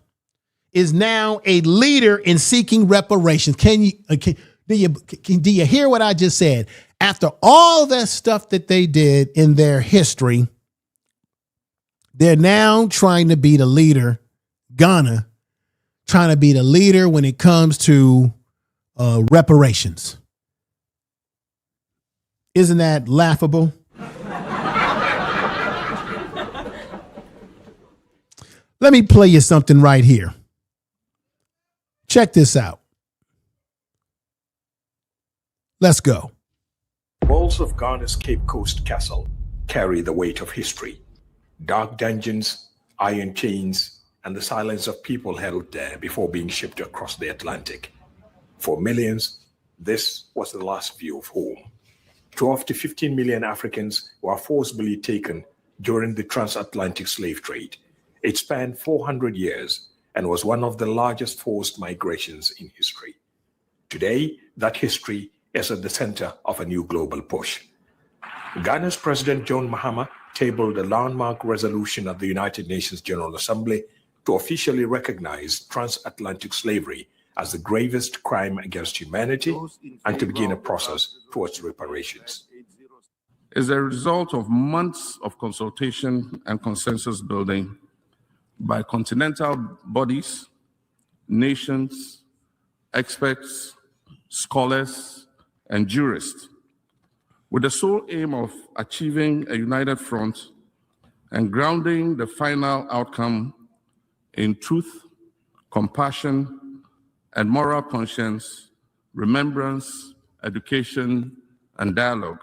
Speaker 1: is now a leader in seeking reparations. Do you hear what I just said? After all that stuff that they did in their history, they're now trying to be the leader, Ghana, trying to be the leader when it comes to reparations. Isn't that laughable? Let me play you something right here. Check this out. Let's go.
Speaker 7: Walls of Ghana's Cape Coast Castle carry the weight of history. Dark dungeons, iron chains, and the silence of people held there before being shipped across the Atlantic. For millions, this was the last view of home. 12 to 15 million Africans were forcibly taken during the transatlantic slave trade. It spanned 400 years and was one of the largest forced migrations in history. Today, that history is at the center of a new global push. Ghana's President John Mahama tabled a landmark resolution at the United Nations General Assembly to officially recognize transatlantic slavery as the gravest crime against humanity and to begin a process towards reparations.
Speaker 8: Is a result of months of consultation and consensus building by continental bodies, nations, experts, scholars, and jurists, with the sole aim of achieving a united front and grounding the final outcome in truth, compassion, and moral conscience, remembrance, education, and dialogue.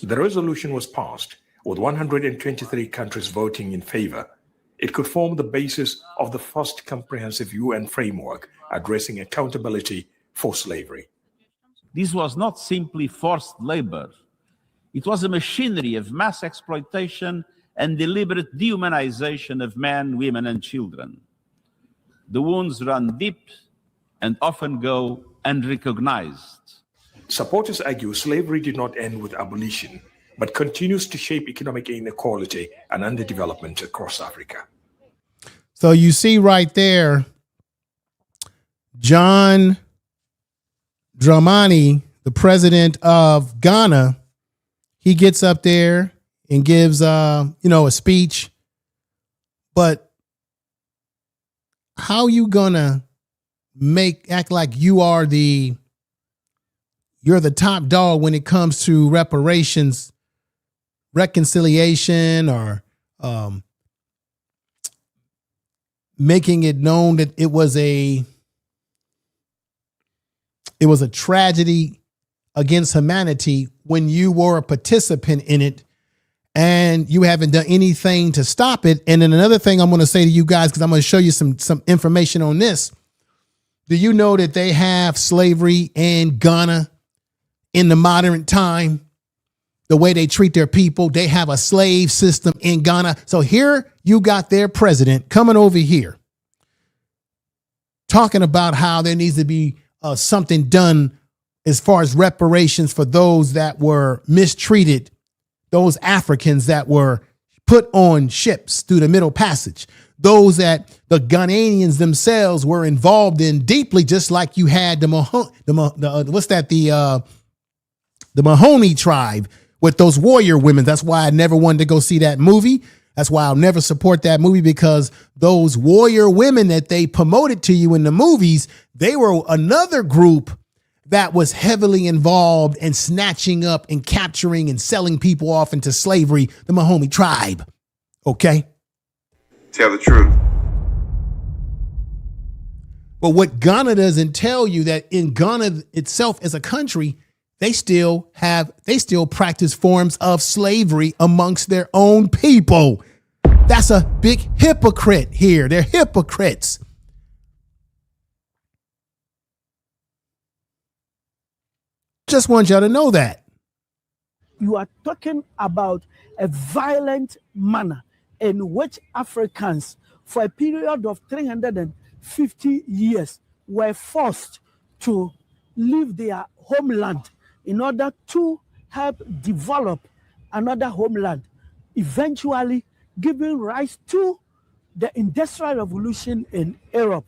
Speaker 7: The resolution was passed with 123 countries voting in favor. It could form the basis of the first comprehensive UN framework addressing accountability for slavery.
Speaker 9: This was not simply forced labor. It was a machinery of mass exploitation and deliberate dehumanization of men, women, and children. The wounds run deep and often go unrecognized.
Speaker 7: Supporters argue slavery did not end with abolition, but continues to shape economic inequality and underdevelopment across Africa.
Speaker 1: So you see right there, John Dramani, the president of Ghana, he gets up there and gives, a speech. But how you gonna act like you're the top dog when it comes to reparations, reconciliation, or making it known that it was a tragedy against humanity when you were a participant in it and you haven't done anything to stop it. And then another thing I'm going to say to you guys, because I'm going to show you some information on this. Do you know that they have slavery in Ghana in the modern time? The way they treat their people, they have a slave system in Ghana. So here you got their president coming over here talking about how there needs to be something done as far as reparations for those that were mistreated, those Africans that were put on ships through the Middle Passage, those that the Ghanaians themselves were involved in deeply, just like you had the Mahoney tribe with those warrior women. That's why I never wanted to go see that movie. That's why I'll never support that movie, because those warrior women that they promoted to you in the movies, they were another group that was heavily involved in snatching up and capturing and selling people off into slavery, the Mahomey tribe. Okay?
Speaker 6: Tell the truth.
Speaker 1: But what Ghana doesn't tell you, that in Ghana itself as a country, they still practice forms of slavery amongst their own people. That's a big hypocrite here. They're hypocrites. Just want y'all to know that.
Speaker 10: You are talking about a violent manner in which Africans, for a period of 350 years, were forced to leave their homeland in order to help develop another homeland, eventually giving rise to the Industrial Revolution in Europe.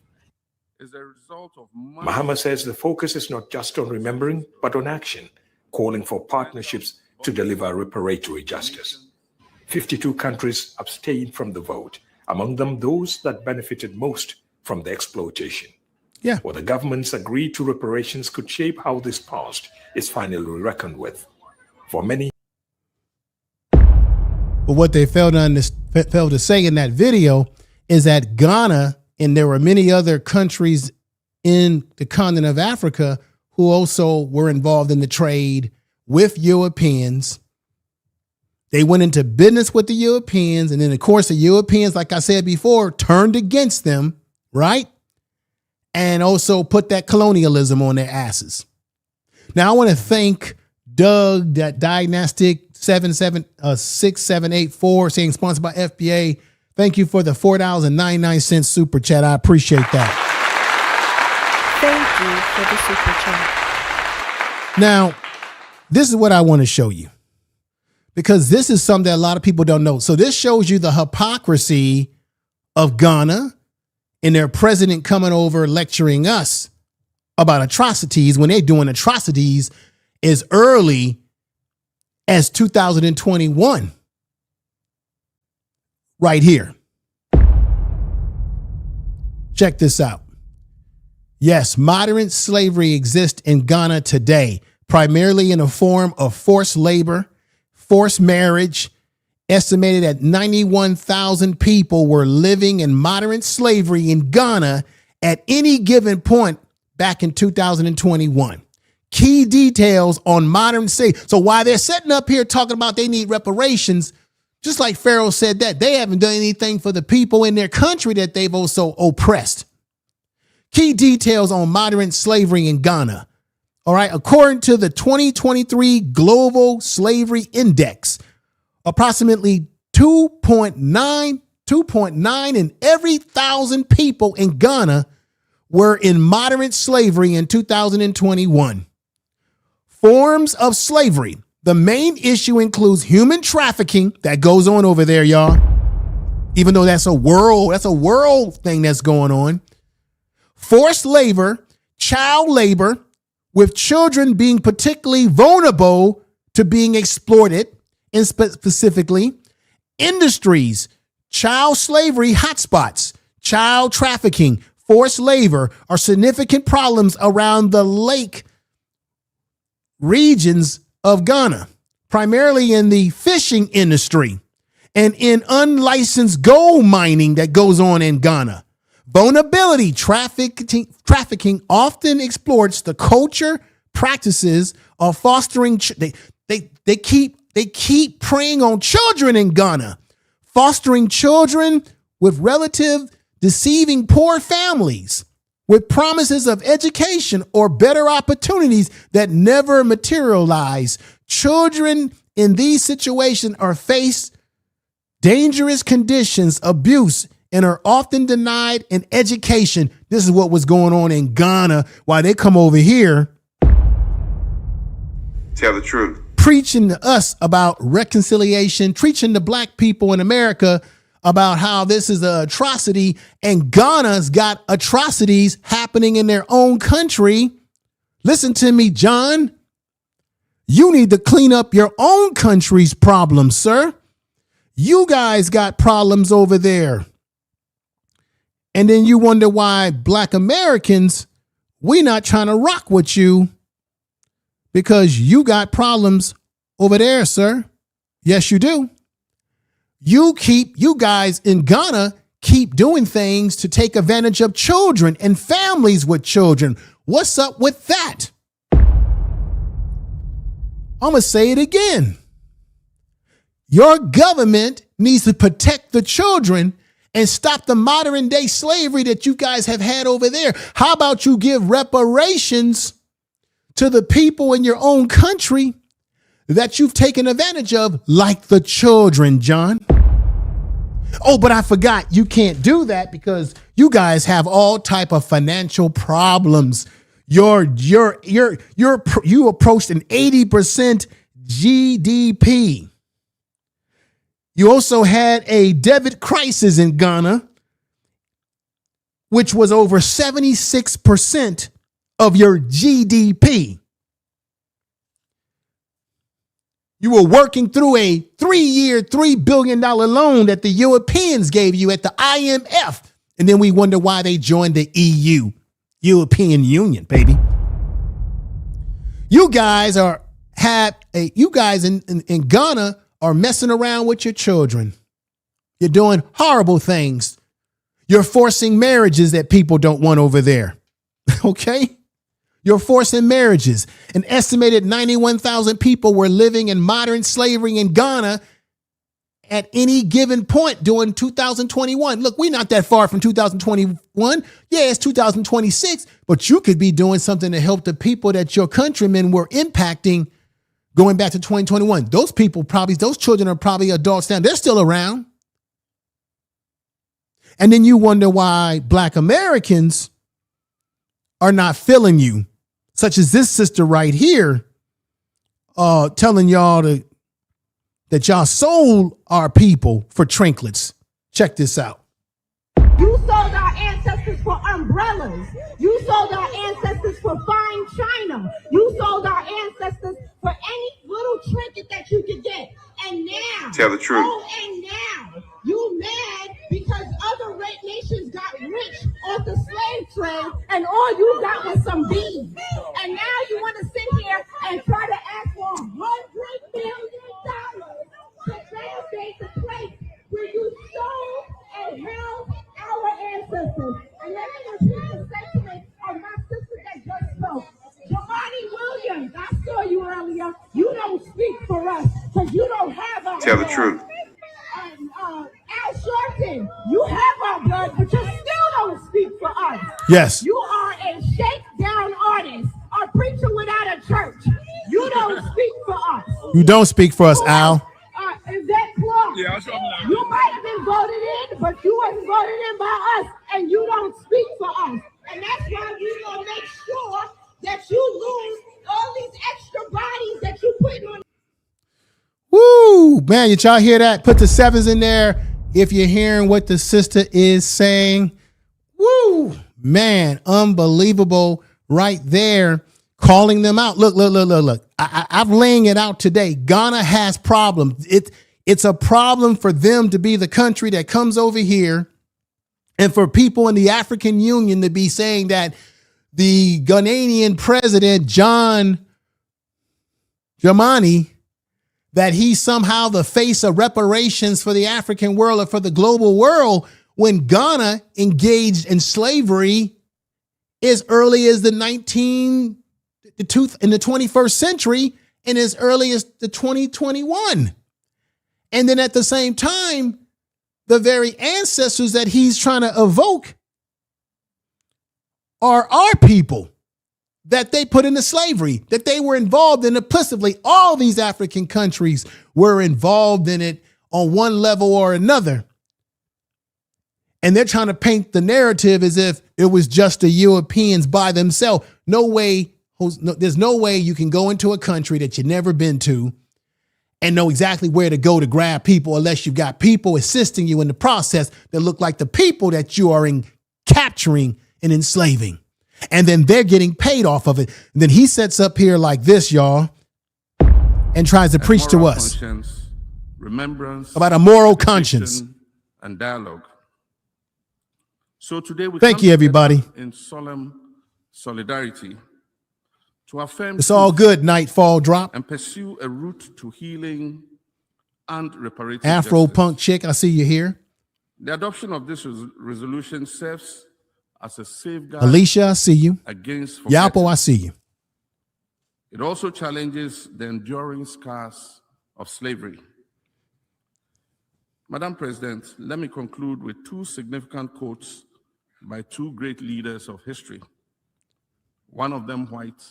Speaker 8: Is a result of
Speaker 7: Mahama says the focus is not just on remembering, but on action, calling for partnerships to deliver reparatory justice. 52 countries abstained from the vote, among them those that benefited most from the exploitation.
Speaker 1: Yeah.
Speaker 7: Whether governments agree to reparations could shape how this past is finally reckoned with. For many.
Speaker 1: But what they failed to say in that video is that Ghana, and there were many other countries in the continent of Africa who also were involved in the trade with Europeans. They went into business with the Europeans. And then, of course, the Europeans, like I said before, turned against them, right? And also put that colonialism on their asses. Now, I want to thank Doug, that Dynastic 6784, saying sponsored by FBA. Thank you for the $4.99 super chat. I appreciate that.
Speaker 11: Thank you for the super chat.
Speaker 1: Now, this is what I want to show you, because this is something that a lot of people don't know. So this shows you the hypocrisy of Ghana and their president coming over lecturing us about atrocities when they're doing atrocities as early as 2021. Right here. Check this out. Yes, modern slavery exists in Ghana today, primarily in the form of forced labor, forced marriage. Estimated at 91,000 people were living in modern slavery in Ghana at any given point back in 2021. Key details on modern slavery. So while they're sitting up here talking about they need reparations, just like Pharaoh said that, they haven't done anything for the people in their country that they've also oppressed. Key details on modern slavery in Ghana. All right. According to the 2023 Global Slavery Index, approximately 2.9 in every 1,000 people in Ghana were in modern slavery in 2021. Forms of slavery. The main issue includes human trafficking that goes on over there, y'all. Even though that's a world thing that's going on. Forced labor, child labor, with children being particularly vulnerable to being exploited, and specifically industries, child slavery hotspots, child trafficking, forced labor are significant problems around the lake regions of Ghana, primarily in the fishing industry and in unlicensed gold mining that goes on in Ghana. Vulnerability trafficking often exploits the culture practices of fostering. They keep preying on children in Ghana, fostering children with relative deceiving poor families with promises of education or better opportunities that never materialize. Children in these situations are faced dangerous conditions, abuse, and are often denied an education. This is what was going on in Ghana while they come over here.
Speaker 6: Tell the truth.
Speaker 1: Preaching to us about reconciliation, preaching to black people in America about how this is an atrocity, and Ghana's got atrocities happening in their own country. Listen to me, John. You need to clean up your own country's problems, sir. You guys got problems over there. And then you wonder why black Americans, we're not trying to rock with you because you got problems over there, sir. Yes, you do. You guys in Ghana keep doing things to take advantage of children and families with children. What's up with that? I'm going to say it again. Your government needs to protect the children and stop the modern day slavery that you guys have had over there. How about you give reparations to the people in your own country that you've taken advantage of, like the children, John? Oh, but I forgot, you can't do that because you guys have all type of financial problems. You approached an 80% GDP. You also had a debit crisis in Ghana, which was over 76% of your GDP. You were working through a 3-year, $3 billion loan that the Europeans gave you at the IMF. And then we wonder why they joined the EU, European Union, baby. You guys in Ghana are messing around with your children. You're doing horrible things. You're forcing marriages that people don't want over there. Okay? You're forcing marriages. An estimated 91,000 people were living in modern slavery in Ghana at any given point during 2021. Look, we're not that far from 2021. Yeah, it's 2026, but you could be doing something to help the people that your countrymen were impacting going back to 2021. Those children are probably adults now. They're still around. And then you wonder why Black Americans are not feeling you, such as this sister right here, telling y'all that y'all sold our people for trinkets. Check this out.
Speaker 12: You sold our ancestors for umbrellas. You sold our ancestors for fine china. You sold our ancestors for any little trinket that you could get. And now,
Speaker 6: tell the truth.
Speaker 12: And now, you mad because other nations got rich off the slave trade, and all you got was some beans. And now you want to sit here and try to ask for $100 million to validate the place where you sold and held our ancestors. And let me repeat the sentiment of my sister that just spoke. Jamani Williams, I saw you earlier. You don't speak for us because you don't have our
Speaker 6: tell
Speaker 12: blood.
Speaker 6: the truth.
Speaker 12: And Al Sharpton, you have our blood, but you still don't speak for us.
Speaker 1: Yes.
Speaker 12: You are a shakedown artist, a preacher without a church. You don't speak for us.
Speaker 1: You don't speak for us, Al.
Speaker 12: Is that close?
Speaker 8: Yeah, sure.
Speaker 12: You might have been voted in, but you wasn't voted in by us, and you don't speak for us. And that's why we're going to make sure that you lose all these extra bodies that you put on.
Speaker 1: Woo, man, did y'all hear that? Put the sevens in there if you're hearing what the sister is saying. Woo, man, unbelievable right there, calling them out. Look. I'm laying it out today. Ghana has problems. It's a problem for them to be the country that comes over here and for people in the African Union to be saying that the Ghanaian president, John Dramani, that he's somehow the face of reparations for the African world or for the global world, when Ghana engaged in slavery as early as in the 21st century and as early as the 2021. And then at the same time, the very ancestors that he's trying to evoke are our people that they put into slavery, that they were involved in implicitly. All these African countries were involved in it on one level or another. And they're trying to paint the narrative as if it was just the Europeans by themselves. There's no way you can go into a country that you've never been to and know exactly where to go to grab people unless you've got people assisting you in the process that look like the people that you are capturing and enslaving. And then they're getting paid off of it. And then he sets up here like this, y'all, and tries to preach to us
Speaker 8: remembrance,
Speaker 1: about a moral conscience
Speaker 8: and dialogue. So today we
Speaker 1: thank you, everybody,
Speaker 8: in solemn solidarity to affirm
Speaker 1: It's all
Speaker 8: truth
Speaker 1: good, Nightfall Drop.
Speaker 8: and pursue a route to healing and reparative
Speaker 1: Afro
Speaker 8: justice.
Speaker 1: Punk Chick, I see you here.
Speaker 8: The adoption of this resolution serves as a safeguard
Speaker 1: Alicia, I see you.
Speaker 8: against forgetting.
Speaker 1: Yapo, I see you.
Speaker 8: It also challenges the enduring scars of slavery. Madam President, let me conclude with two significant quotes by two great leaders of history, one of them white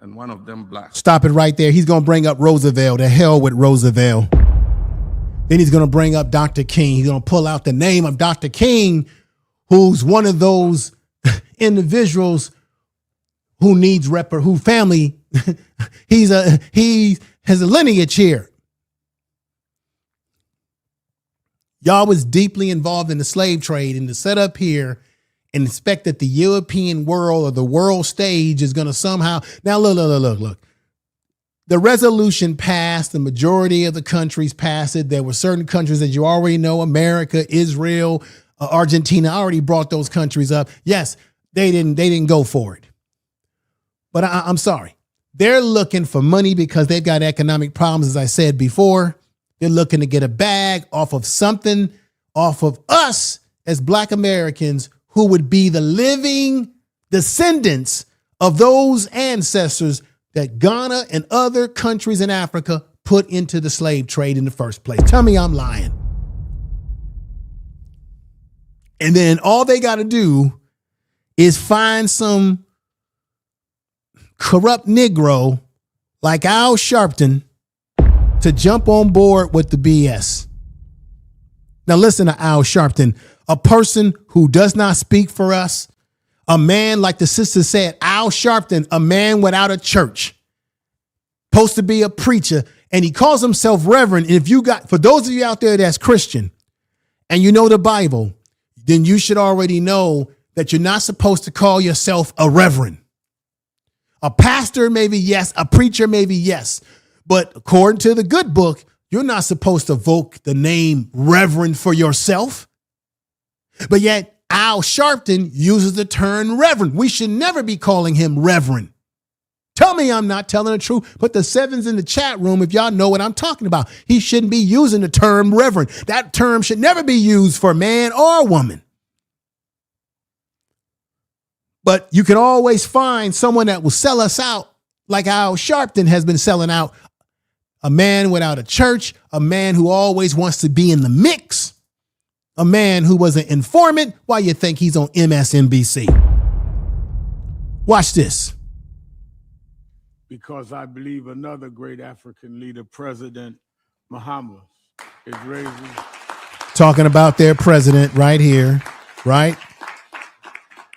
Speaker 8: and one of them black.
Speaker 1: Stop it right there. He's going to bring up Roosevelt. The hell with Roosevelt. Then he's going to bring up Dr. King. He's going to pull out the name of Dr. King, who's one of those individuals who needs who family. He has a lineage here. Y'all was deeply involved in the slave trade, and to set up here and expect that the European world or the world stage is going to somehow. Now, look. The resolution passed. The majority of the countries passed it. There were certain countries that you already know, America, Israel, Argentina. I already brought those countries up. Yes, they didn't go for it. But I'm sorry. They're looking for money because they've got economic problems, as I said before. They're looking to get a bag off of something, off of us as Black Americans who would be the living descendants of those ancestors that Ghana and other countries in Africa put into the slave trade in the first place. Tell me I'm lying. And then all they got to do is find some corrupt Negro like Al Sharpton to jump on board with the BS. Now listen to Al Sharpton, a person who does not speak for us, a man, like the sister said, Al Sharpton, a man without a church, supposed to be a preacher, and he calls himself reverend. And if you got, for those of you out there that's Christian and you know the Bible, then you should already know that you're not supposed to call yourself a reverend. A pastor, maybe yes. A preacher, maybe yes. But according to the good book, you're not supposed to evoke the name reverend for yourself. But yet Al Sharpton uses the term reverend. We should never be calling him reverend. Tell me I'm not telling the truth. Put the sevens in the chat room if y'all know what I'm talking about. He shouldn't be using the term reverend. That term should never be used for man or woman. But you can always find someone that will sell us out like Al Sharpton has been selling out. A man without a church, a man who always wants to be in the mix, a man who was an informant. Why you think he's on MSNBC? Watch this.
Speaker 13: Because I believe another great African leader, President Muhammad, is raising.
Speaker 1: Talking about their president right here, right?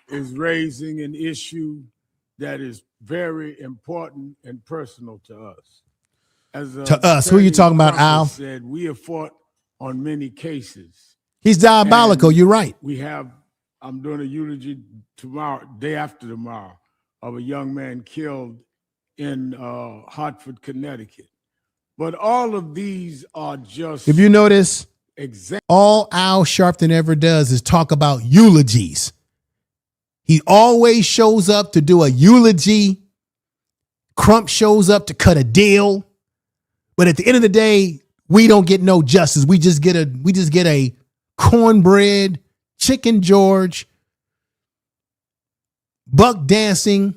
Speaker 13: Is raising an issue that is very important and personal to us.
Speaker 1: To us, who are you talking about, Al?
Speaker 13: Said we have fought on many cases.
Speaker 1: He's diabolical. You're right.
Speaker 13: We have. I'm doing a eulogy tomorrow, day after tomorrow, of a young man killed in Hartford, Connecticut. But all of these are just.
Speaker 1: If you notice, all Al Sharpton ever does is talk about eulogies. He always shows up to do a eulogy. Crump shows up to cut a deal. But at the end of the day, we don't get no justice. We just get a cornbread, Chicken George, buck dancing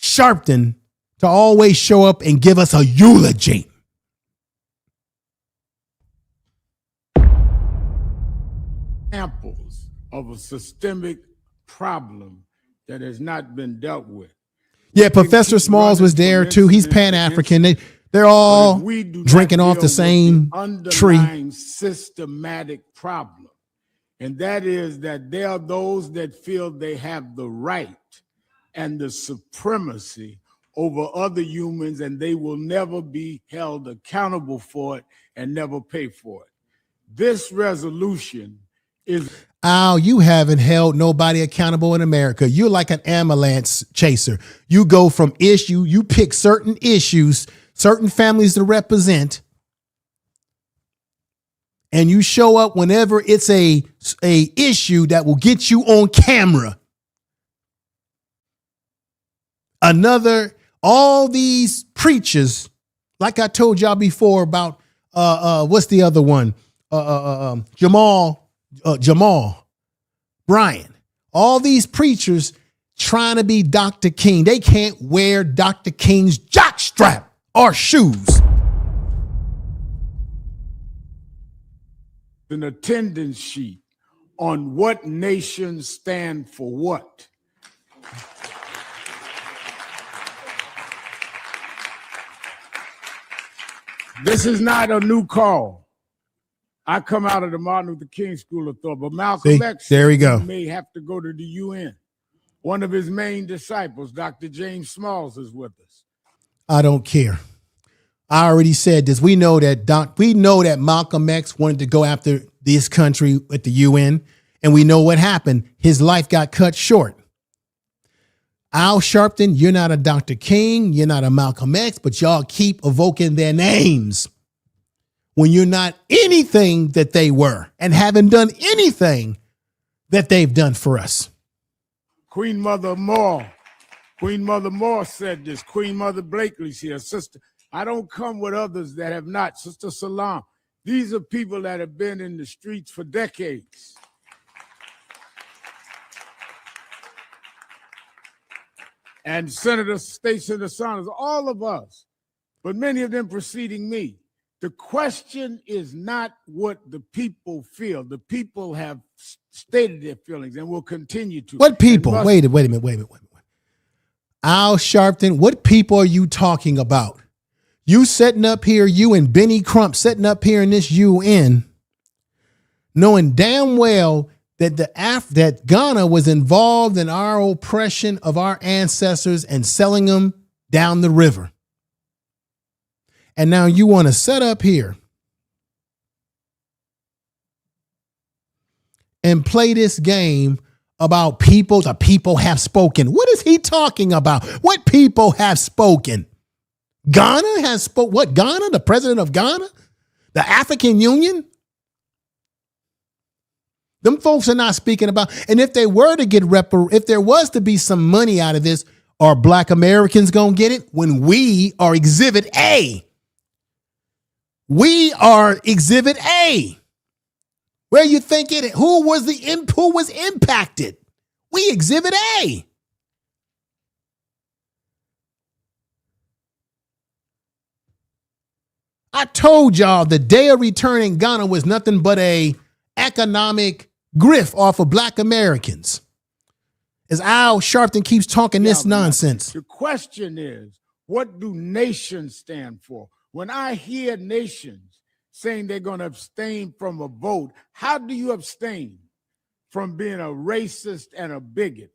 Speaker 1: Sharpton to always show up and give us a eulogy.
Speaker 13: Examples of a systemic problem that has not been dealt with.
Speaker 1: Yeah, Professor Smalls was there too. He's Pan-African. They're all drinking off the same tree.
Speaker 13: Systematic problem. And that is that there are those that feel they have the right and the supremacy over other humans, and they will never be held accountable for it and never pay for it. This resolution is...
Speaker 1: Al, you haven't held nobody accountable in America. You're like an ambulance chaser. You go from issue, you pick certain issues, certain families to represent, and you show up whenever it's a issue that will get you on camera. All these preachers, like I told y'all before about, what's the other one? Jamal Bryant. All these preachers trying to be Dr. King. They can't wear Dr. King's jockstrap or shoes.
Speaker 13: An attendance sheet on what nations stand for what. This is not a new call. I come out of the Martin Luther King School of Thought, but Malcolm X
Speaker 1: there we go.
Speaker 13: May have to go to the UN. One of his main disciples, Dr. James Smalls, is with us.
Speaker 1: I don't care. I already said this. We know that Malcolm X wanted to go after this country at the UN, and we know what happened. His life got cut short. Al Sharpton, you're not a Dr. King, you're not a Malcolm X, but y'all keep evoking their names when you're not anything that they were and haven't done anything that they've done for us.
Speaker 13: Queen Mother Moore said this. Queen Mother Blakely's here. Sister, I don't come with others that have not. Sister Salam, these are people that have been in the streets for decades. And State Senator Sanders, all of us, but many of them preceding me. The question is not what the people feel. The people have stated their feelings and will continue to.
Speaker 1: What people? Wait a minute. Al Sharpton, what people are you talking about? You setting up here, you and Benny Crump setting up here in this UN, knowing damn well that that Ghana was involved in our oppression of our ancestors and selling them down the river. And now you want to set up here and play this game about people. The people have spoken. What is he talking about? What people have spoken? Ghana has spoke. What, Ghana? The president of Ghana? The African Union? Them folks are not speaking about. And if they were to get if there was to be some money out of this, are Black Americans going to get it when we are Exhibit A? We are Exhibit A. Where you think it? Who was impacted? We Exhibit A. I told y'all the day of return in Ghana was nothing but a economic grift off of Black Americans. As Al Sharpton keeps talking this nonsense.
Speaker 13: The question is, what do nations stand for? When I hear nations saying they're going to abstain from a vote, how do you abstain from being a racist and a bigot?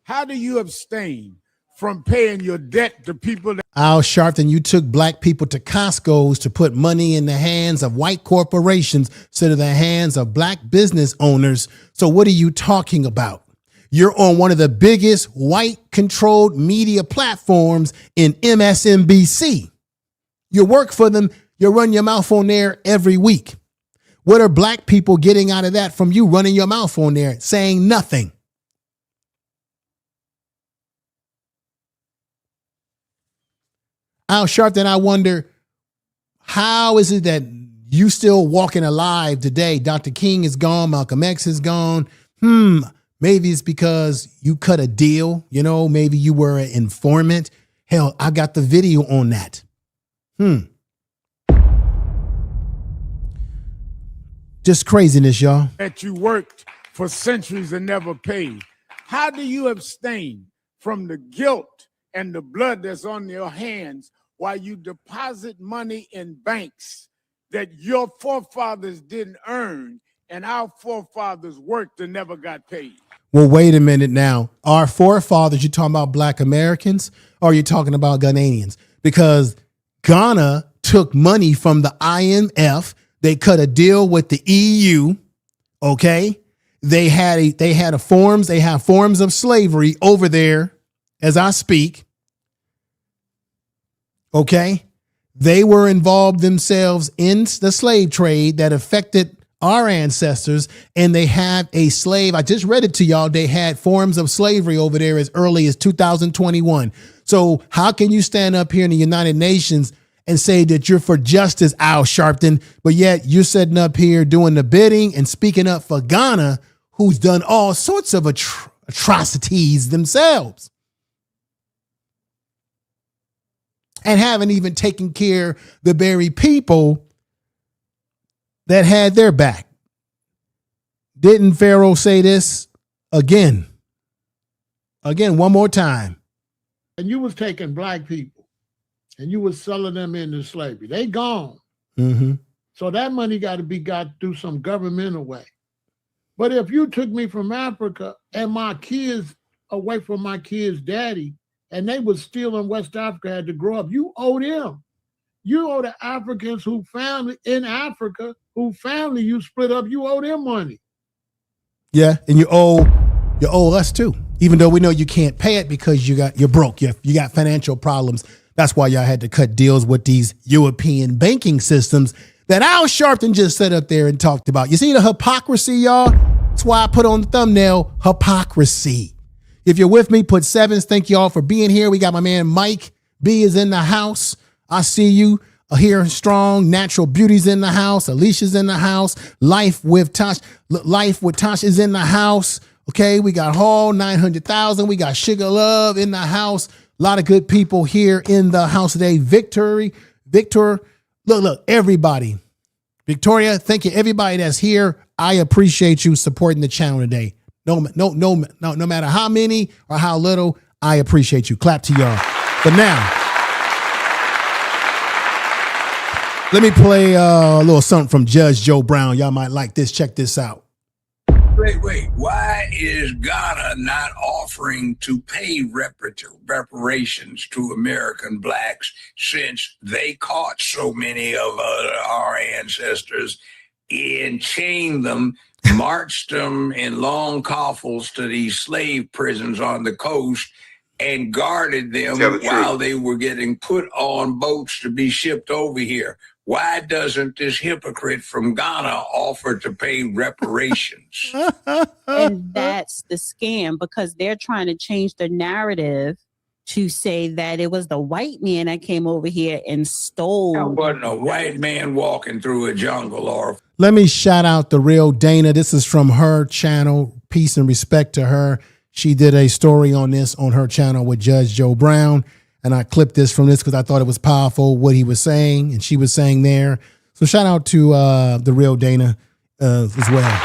Speaker 13: How do you abstain from paying your debt to people that...
Speaker 1: Al Sharpton, you took Black people to Costco's to put money in the hands of white corporations instead of the hands of Black business owners. So what are you talking about? You're on one of the biggest white-controlled media platforms in MSNBC. You work for them. You run your mouth on there every week. What are Black people getting out of that from you running your mouth on there, saying nothing? Al Sharpton, I wonder, how is it that you still walking alive today? Dr. King is gone. Malcolm X is gone. Maybe it's because you cut a deal. You know, maybe you were an informant. Hell, I got the video on that. Just craziness, y'all.
Speaker 13: That you worked for centuries and never paid. How do you abstain from the guilt and the blood that's on your hands while you deposit money in banks that your forefathers didn't earn and our forefathers worked and never got paid?
Speaker 1: Well, wait a minute now. Our forefathers, you talking about Black Americans or are you talking about Ghanaians? Because Ghana took money from the IMF. They cut a deal with the EU. Okay. They have forms of slavery over there as I speak. Okay. They were involved themselves in the slave trade that affected our ancestors, and they had a slave. I just read it to y'all. They had forms of slavery over there as early as 2021. So how can you stand up here in the United Nations and say that you're for justice, Al Sharpton, but yet you're sitting up here doing the bidding and speaking up for Ghana, who's done all sorts of atrocities themselves and haven't even taken care of the very people that had their back. Didn't Pharaoh say this again? Again, one more time.
Speaker 4: And you was taking black people and you was selling them into slavery. They gone.
Speaker 1: Mm-hmm.
Speaker 4: So that money got through some governmental way. But if you took me from Africa and my kids away from my kids' daddy, and they was still in West Africa, had to grow up, you owe them. You owe the Africans who family in Africa, who family you split up, you owe them money.
Speaker 1: Yeah, and you owe us too. Even though we know you can't pay it because you're broke. You got financial problems. That's why y'all had to cut deals with these European banking systems that Al Sharpton just sat up there and talked about. You see the hypocrisy, y'all? That's why I put on the thumbnail, hypocrisy. If you're with me, put sevens. Thank you all for being here. We got my man Mike B is in the house. I see you here strong. Natural Beauty's in the house. Alicia's in the house. Life with Tosh is in the house. Okay, we got Hall, 900,000. We got Sugar Love in the house. A lot of good people here in the house today. Victor, look, everybody. Victoria, thank you. Everybody that's here, I appreciate you supporting the channel today. No matter how many or how little, I appreciate you. Clap to y'all. But now, let me play a little something from Judge Joe Brown. Y'all might like this. Check this out.
Speaker 14: Wait. Why is Ghana not offering to pay reparations to American blacks since they caught so many of our ancestors and chained them, marched them in long coffles to these slave prisons on the coast and guarded them while they were getting put on boats to be shipped over here? Why doesn't this hypocrite from Ghana offer to pay reparations?
Speaker 15: And that's the scam, because they're trying to change the narrative to say that it was the white man that came over here and stole.
Speaker 14: It wasn't a white man walking through a jungle or...
Speaker 1: Let me shout out the real Dana. This is from her channel. Peace and respect to her. She did a story on this on her channel with Judge Joe Brown. And I clipped this from this because I thought it was powerful what he was saying and she was saying there. So shout out to the real Dana as well.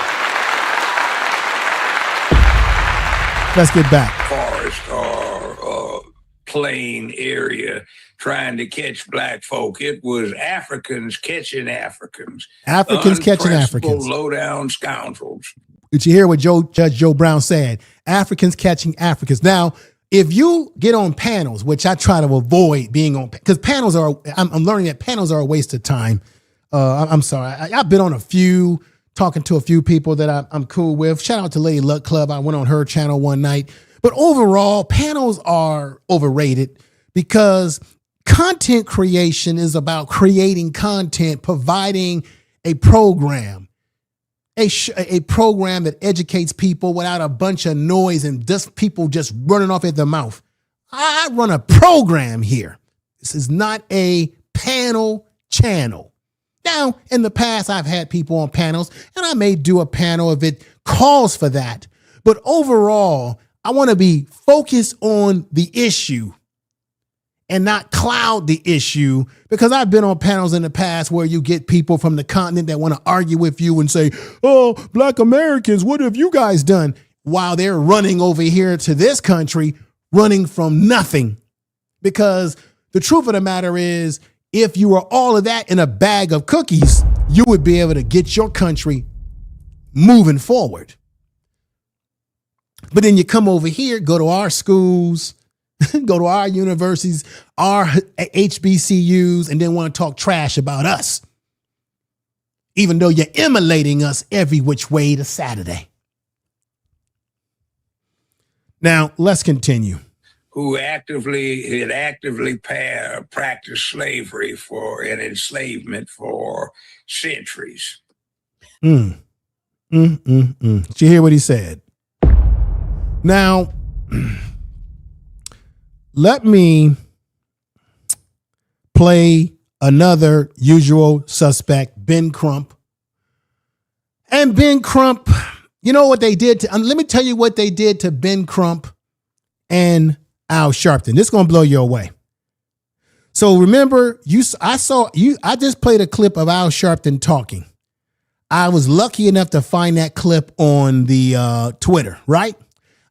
Speaker 1: Let's get back.
Speaker 14: Forest or plain area trying to catch black folk. It was Africans catching Africans.
Speaker 1: Africans catching Africans.
Speaker 14: Low-down scoundrels.
Speaker 1: Did you hear what Judge Joe Brown said? Africans catching Africans. Now, if you get on panels, which I try to avoid being on, because panels are, I'm learning that panels are a waste of time. I'm sorry. I've been on a few, talking to a few people that I'm cool with. Shout out to Lady Luck Club. I went on her channel one night. But overall, panels are overrated because content creation is about creating content, providing a program. A program that educates people without a bunch of noise and just people just running off at the mouth. I run a program here. This is not a panel channel. Now, in the past, I've had people on panels, and I may do a panel if it calls for that. But overall, I want to be focused on the issue and not cloud the issue, because I've been on panels in the past where you get people from the continent that want to argue with you and say, oh, Black Americans, what have you guys done? While they're running over here to this country, running from nothing. Because the truth of the matter is, if you were all of that in a bag of cookies, you would be able to get your country moving forward. But then you come over here, go to our schools, go to our universities, our HBCUs, and then want to talk trash about us, even though you're emulating us every which way to Saturday. Now, let's continue.
Speaker 14: Who actively practiced slavery and enslavement for centuries.
Speaker 1: Did you hear what he said? Now, let me play another usual suspect, Ben Crump. And Ben Crump, you know what they did to, let me tell you what they did to Ben Crump and Al Sharpton. This is going to blow you away. So remember, I just played a clip of Al Sharpton talking. I was lucky enough to find that clip on the Twitter, right?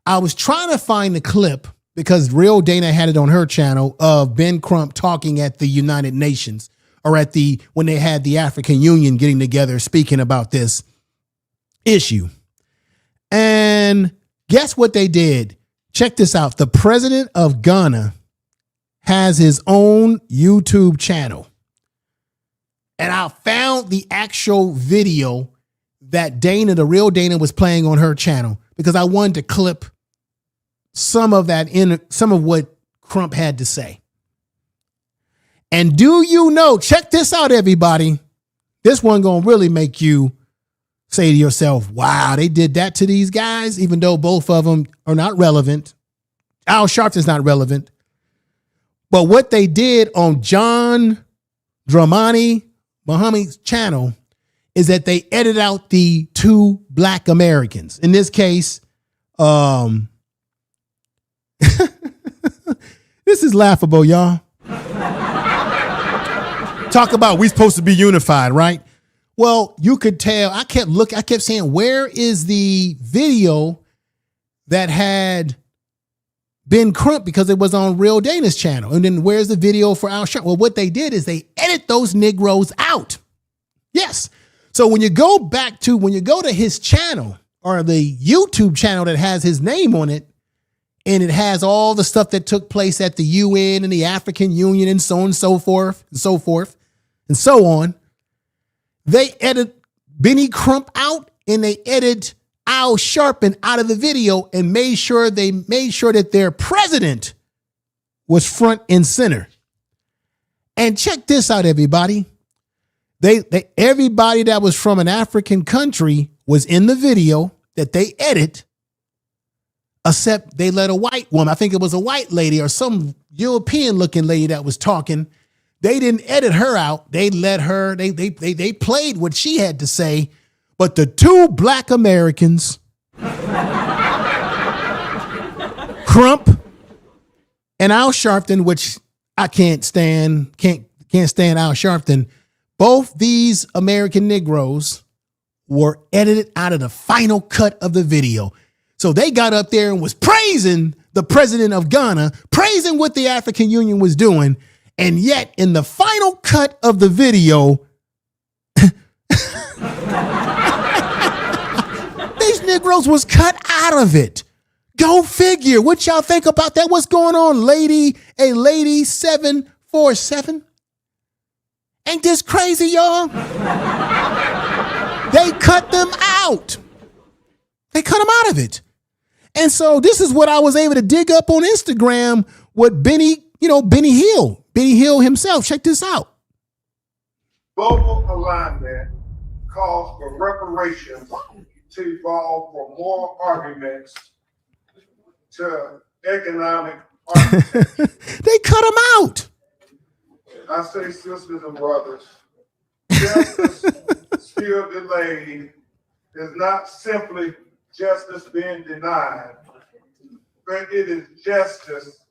Speaker 1: I was trying to find the clip because Real Dana had it on her channel of Ben Crump talking at the United Nations or when they had the African Union getting together speaking about this issue. And guess what they did? Check this out. The president of Ghana has his own YouTube channel. And I found the actual video that Dana, the Real Dana, was playing on her channel because I wanted to clip some of what Crump had to say. And do you know, check this out, everybody. This one gonna really make you say to yourself, wow, they did that to these guys, even though both of them are not relevant. Al Sharpton's not relevant. But what they did on John Dramani Mohammed's channel is that they edited out the two black Americans. In this case, this is laughable, y'all. Talk about we supposed to be unified, right? Well, you could tell. I kept saying, where is the video that had Ben Crump, because it was on Real Dana's channel. And then where's the video for Al Sharpton? Well, what they did is they edit those Negroes out. Yes. So when you go to his channel or the YouTube channel that has his name on it, and it has all the stuff that took place at the UN and the African Union and so on and so forth and so forth and so on, they edit Benny Crump out and they edit Al Sharpton out of the video and made sure that their president was front and center. And check this out, everybody. Everybody that was from an African country was in the video that they edit, except they let a white woman, I think it was a white lady or some European looking lady that was talking. They didn't edit her out. They let her, they played what she had to say. But the two black Americans, Crump and Al Sharpton, which I can't stand Al Sharpton, both these American Negroes were edited out of the final cut of the video. So they got up there and was praising the president of Ghana, praising what the African Union was doing. And yet in the final cut of the video, these Negroes was cut out of it. Go figure. What y'all think about that? What's going on, lady 747? Ain't this crazy, y'all? They cut them out. They cut them out of it. And so this is what I was able to dig up on Instagram with Benny Hill himself. Check this out.
Speaker 16: Global alignment calls for reparations to evolve from moral arguments to economic arguments.
Speaker 1: They cut them out.
Speaker 16: I say, sisters and brothers, justice still delayed is not simply justice being denied, but it is justice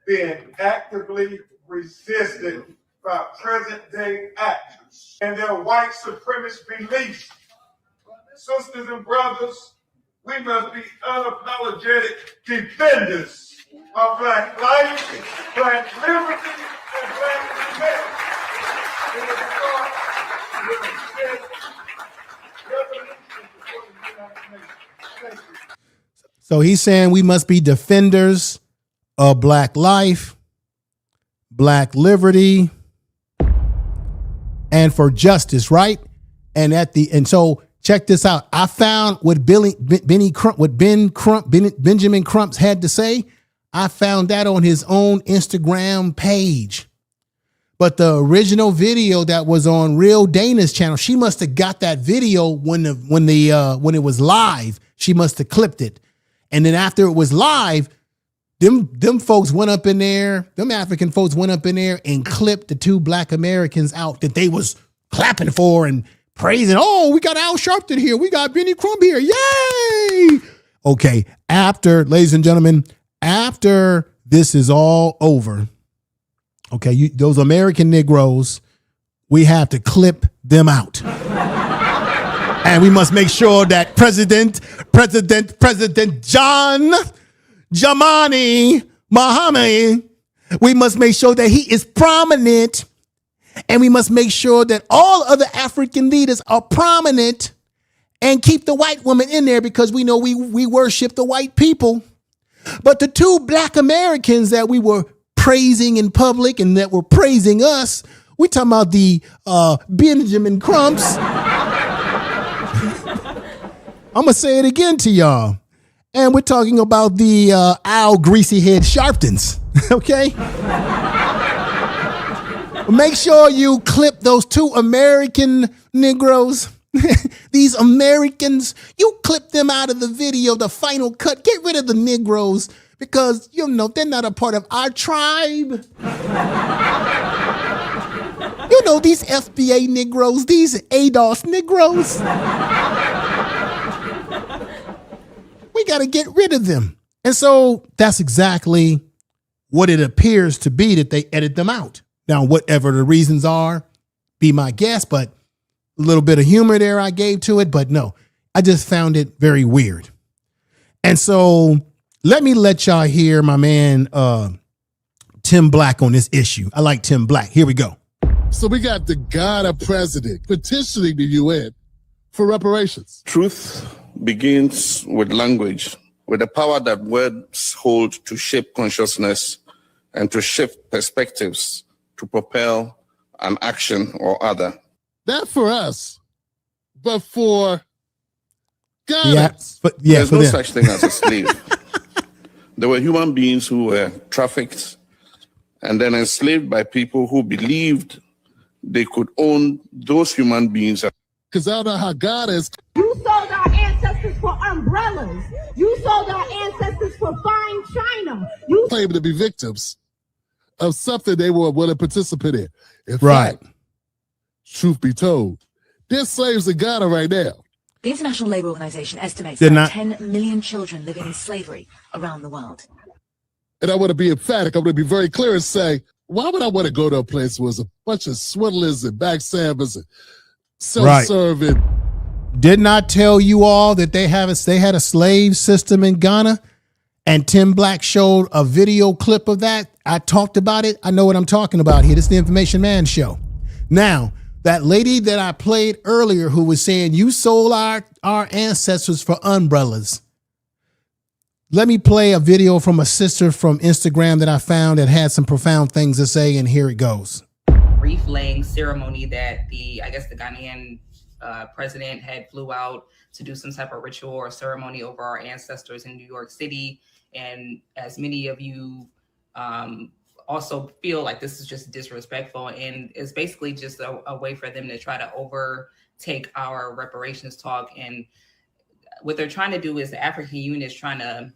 Speaker 16: being actively resisted by present-day actors and their white supremacist beliefs. Sisters and brothers, we must be unapologetic defenders of black life, black liberty, and black respect.
Speaker 1: So he's saying we must be defenders of black life, black liberty, and for justice, right? And so check this out. I found what Benjamin Crump's had to say. I found that on his own Instagram page. But the original video that was on Real Dana's channel, she must have got that video when it was live. She must have clipped it. And then after it was live, them folks went up in there, them African folks went up in there and clipped the 2 black Americans out that they was clapping for and praising. Oh, we got Al Sharpton here. We got Benny Crumb here. Yay! Okay, ladies and gentlemen, after this is all over, okay, those American Negroes, we have to clip them out. And we must make sure that President John Dramani Mahama, we must make sure that he is prominent, and we must make sure that all other African leaders are prominent and keep the white woman in there, because we know we worship the white people. But the 2 black Americans that we were praising in public and that were praising us, we talking about the Benjamin Crumps. I'm going to say it again to y'all. And we're talking about the Al Greasy Head Sharptons, okay? Make sure you clip those 2 American Negroes. These Americans, you clip them out of the video, the final cut. Get rid of the Negroes, because, they're not a part of our tribe. These FBA Negroes, these ADOS Negroes. We got to get rid of them. And so that's exactly what it appears to be, that they edit them out. Now, whatever the reasons are, be my guest, but a little bit of humor there I gave to it. But no, I just found it very weird. And so let me let y'all hear my man, Tim Black, on this issue. I like Tim Black. Here we go.
Speaker 17: So we got the Ghana president petitioning the UN for reparations.
Speaker 8: Truth begins with language, with the power that words hold to shape consciousness and to shift perspectives to propel an action or other.
Speaker 17: Not for us, but for Ghana.
Speaker 8: There's no such thing as a slave. There were human beings who were trafficked and then enslaved by people who believed they could own those human beings.
Speaker 17: Because I don't know how God is.
Speaker 12: You sold our ancestors for umbrellas. You sold our ancestors for fine china. You
Speaker 17: claim to be victims of something they were willing to participate in. In
Speaker 1: right.
Speaker 17: fact, truth be told, there's slaves in Ghana right now.
Speaker 18: The International Labour Organization estimates
Speaker 1: They're
Speaker 18: there are
Speaker 1: not-
Speaker 18: 10 million children living in slavery around the world.
Speaker 17: And I want to be emphatic. I'm going to be very clear and say, why would I want to go to a place where there's a bunch of swindlers and backstabbers and self-serving?
Speaker 1: Did not tell you all that they had a slave system in Ghana, and Tim Black showed a video clip of that. I talked about it. I know what I'm talking about here. This is the Information Man Show. Now, that lady that I played earlier who was saying you sold our ancestors for umbrellas. Let me play a video from a sister from Instagram that I found that had some profound things to say, and here it goes.
Speaker 19: Wreath laying ceremony that the Ghanaian president had flew out to do some type of ritual or ceremony over our ancestors in New York City. And as many of you also feel like this is just disrespectful, and it's basically just a way for them to try to overtake our reparations talk. And what they're trying to do is the African Union is trying to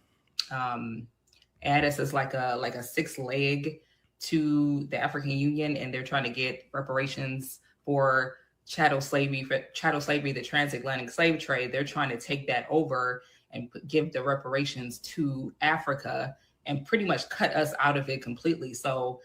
Speaker 19: add us as like a sixth leg to the African Union, and they're trying to get reparations for chattel slavery, the transatlantic slave trade. They're trying to take that over and give the reparations to Africa and pretty much cut us out of it completely. So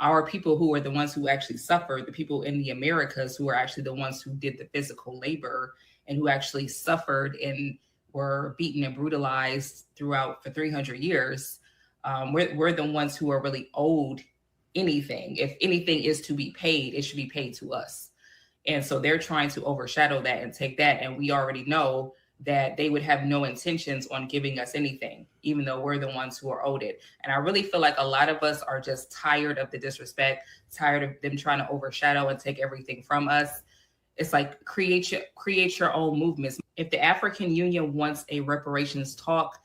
Speaker 19: our people who are the ones who actually suffered, the people in the Americas who are actually the ones who did the physical labor and who actually suffered and were beaten and brutalized throughout for 300 years, we're the ones who are really owed anything. If anything is to be paid, it should be paid to us. And so they're trying to overshadow that and take that. And we already know that they would have no intentions on giving us anything, even though we're the ones who are owed it. And I really feel like a lot of us are just tired of the disrespect, tired of them trying to overshadow and take everything from us. It's like create your own movements. If the African Union wants a reparations talk,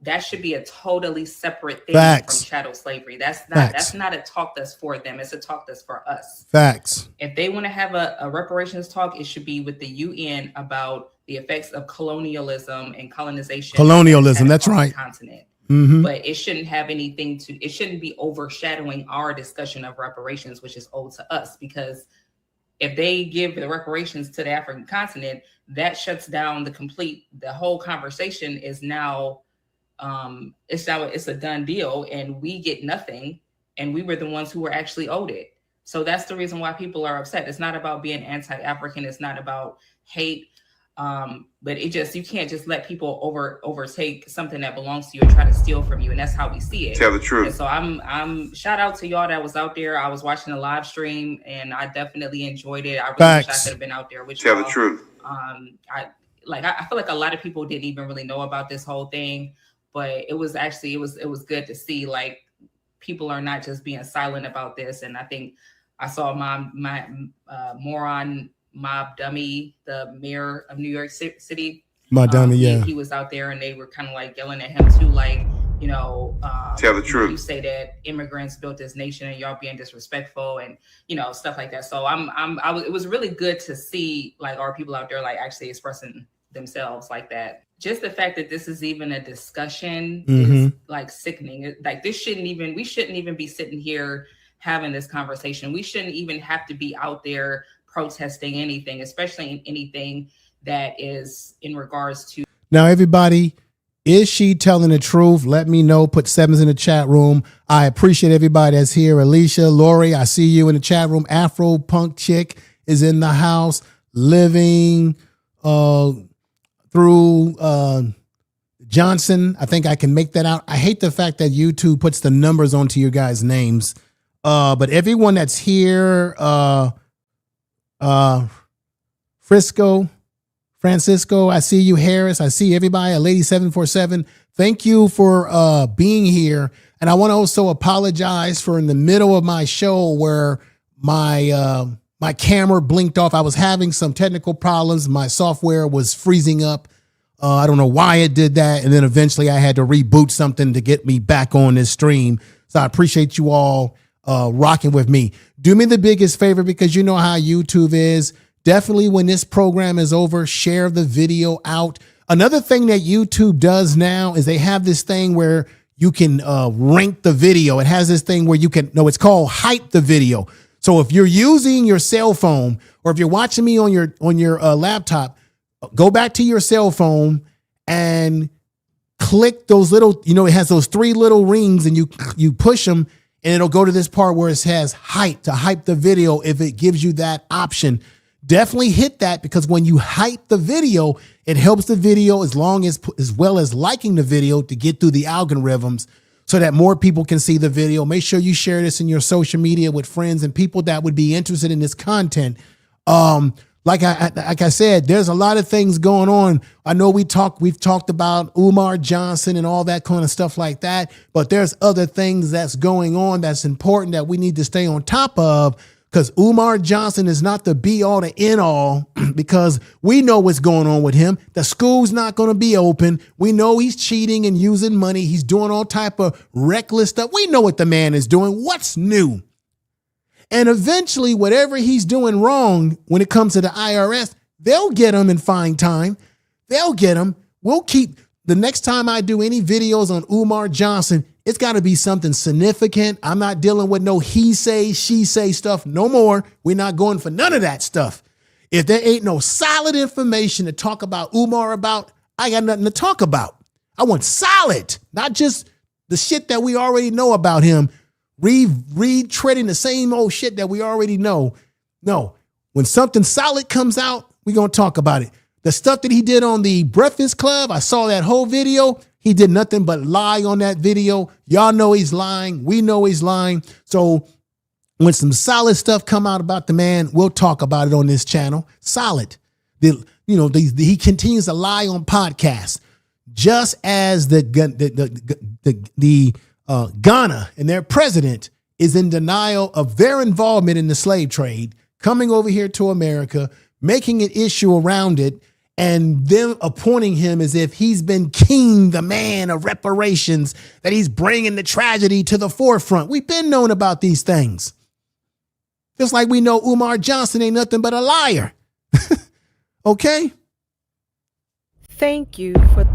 Speaker 19: that should be a totally separate thing from chattel slavery. That's not a talk that's for them. It's a talk that's for us.
Speaker 1: Facts.
Speaker 19: If they want to have a reparations talk, it should be with the UN about the effects of colonialism and colonization.
Speaker 1: Colonialism, that's right.
Speaker 19: Continent. but it shouldn't have anything to, it shouldn't be overshadowing our discussion of reparations, which is owed to us, because if they give the reparations to the African continent, that shuts down the whole conversation is now, it's a done deal, and we get nothing, and we were the ones who were actually owed it. So that's the reason why people are upset. It's not about being anti-African. It's not about hate. But you can't just let people overtake something that belongs to you and try to steal from you. And that's how we see it.
Speaker 6: Tell the truth.
Speaker 19: And so I'm shout out to y'all that was out there. I was watching the live stream and I definitely enjoyed it. I really wish I could have been out there with
Speaker 6: Tell
Speaker 19: y'all.
Speaker 6: the truth.
Speaker 19: I feel like a lot of people didn't even really know about this whole thing, but it was good to see like people are not just being silent about this. And I think I saw my moron Mob Dummy, the mayor of New York City.
Speaker 1: Dummy, yeah.
Speaker 19: He was out there and they were kind of like yelling at him too, like,
Speaker 6: tell the truth.
Speaker 19: You say that immigrants built this nation and y'all being disrespectful and, stuff like that. So it was really good to see like our people out there, like actually expressing themselves like that. Just the fact that this is even a discussion is like sickening. Like we shouldn't even be sitting here having this conversation. We shouldn't even have to be out there protesting anything, especially in anything that is in regards to.
Speaker 1: Now, everybody, is she telling the truth? Let me know. Put 7s in the chat room. I appreciate everybody that's here. Alicia, Lori, I see you in the chat room. Afro Punk Chick is in the house. Living through Johnson. I think I can make that out. I hate the fact that YouTube puts the numbers onto your guys' names. But everyone that's here, Francisco, I see you. Harris, I see everybody. A Lady 747. Thank you for being here. And I want to also apologize for in the middle of my show where my camera blinked off. I was having some technical problems. My software was freezing up. I don't know why it did that. And then eventually I had to reboot something to get me back on this stream. So I appreciate you all rocking with me. Do me the biggest favor, because you know how YouTube is. Definitely when this program is over, share the video out. Another thing that YouTube does now is they have this thing where you can rank the video. It has this thing where it's called hype the video. So if you're using your cell phone or if you're watching me on your laptop, go back to your cell phone and click those little, it has those 3 little rings and you push them. And it'll go to this part where it says hype, to hype the video. If it gives you that option, definitely hit that, because when you hype the video, it helps the video as well as liking the video to get through the algorithms so that more people can see the video. Make sure you share this in your social media with friends and people that would be interested in this content. Like I said, there's a lot of things going on. I know we've talked about Umar Johnson and all that kind of stuff like that, but there's other things that's going on that's important that we need to stay on top of, because Umar Johnson is not the be all to end all, because we know what's going on with him. The school's not going to be open. We know he's cheating and using money. He's doing all type of reckless stuff. We know what the man is doing. What's new? And eventually, whatever he's doing wrong when it comes to the IRS, they'll get him in fine time. They'll get him. We'll keep, the next time I do any videos on Umar Johnson, it's got to be something significant. I'm not dealing with no he say, she say stuff no more. We're not going for none of that stuff. If there ain't no solid information to talk about Umar about, I got nothing to talk about. I want solid, not just the shit that we already know about him. Retreading the same old shit that we already know. No, when something solid comes out, we're going to talk about it. The stuff that he did on the Breakfast Club, I saw that whole video. He did nothing but lie on that video. Y'all know he's lying. We know he's lying. So when some solid stuff come out about the man, we'll talk about it on this channel. Solid. He continues to lie on podcasts, just as the Ghana and their president is in denial of their involvement in the slave trade, coming over here to America, making an issue around it, and them appointing him as if he's been king, the man of reparations, that he's bringing the tragedy to the forefront. We've been known about these things. Just like we know Umar Johnson ain't nothing but a liar. Okay?
Speaker 11: Thank you for...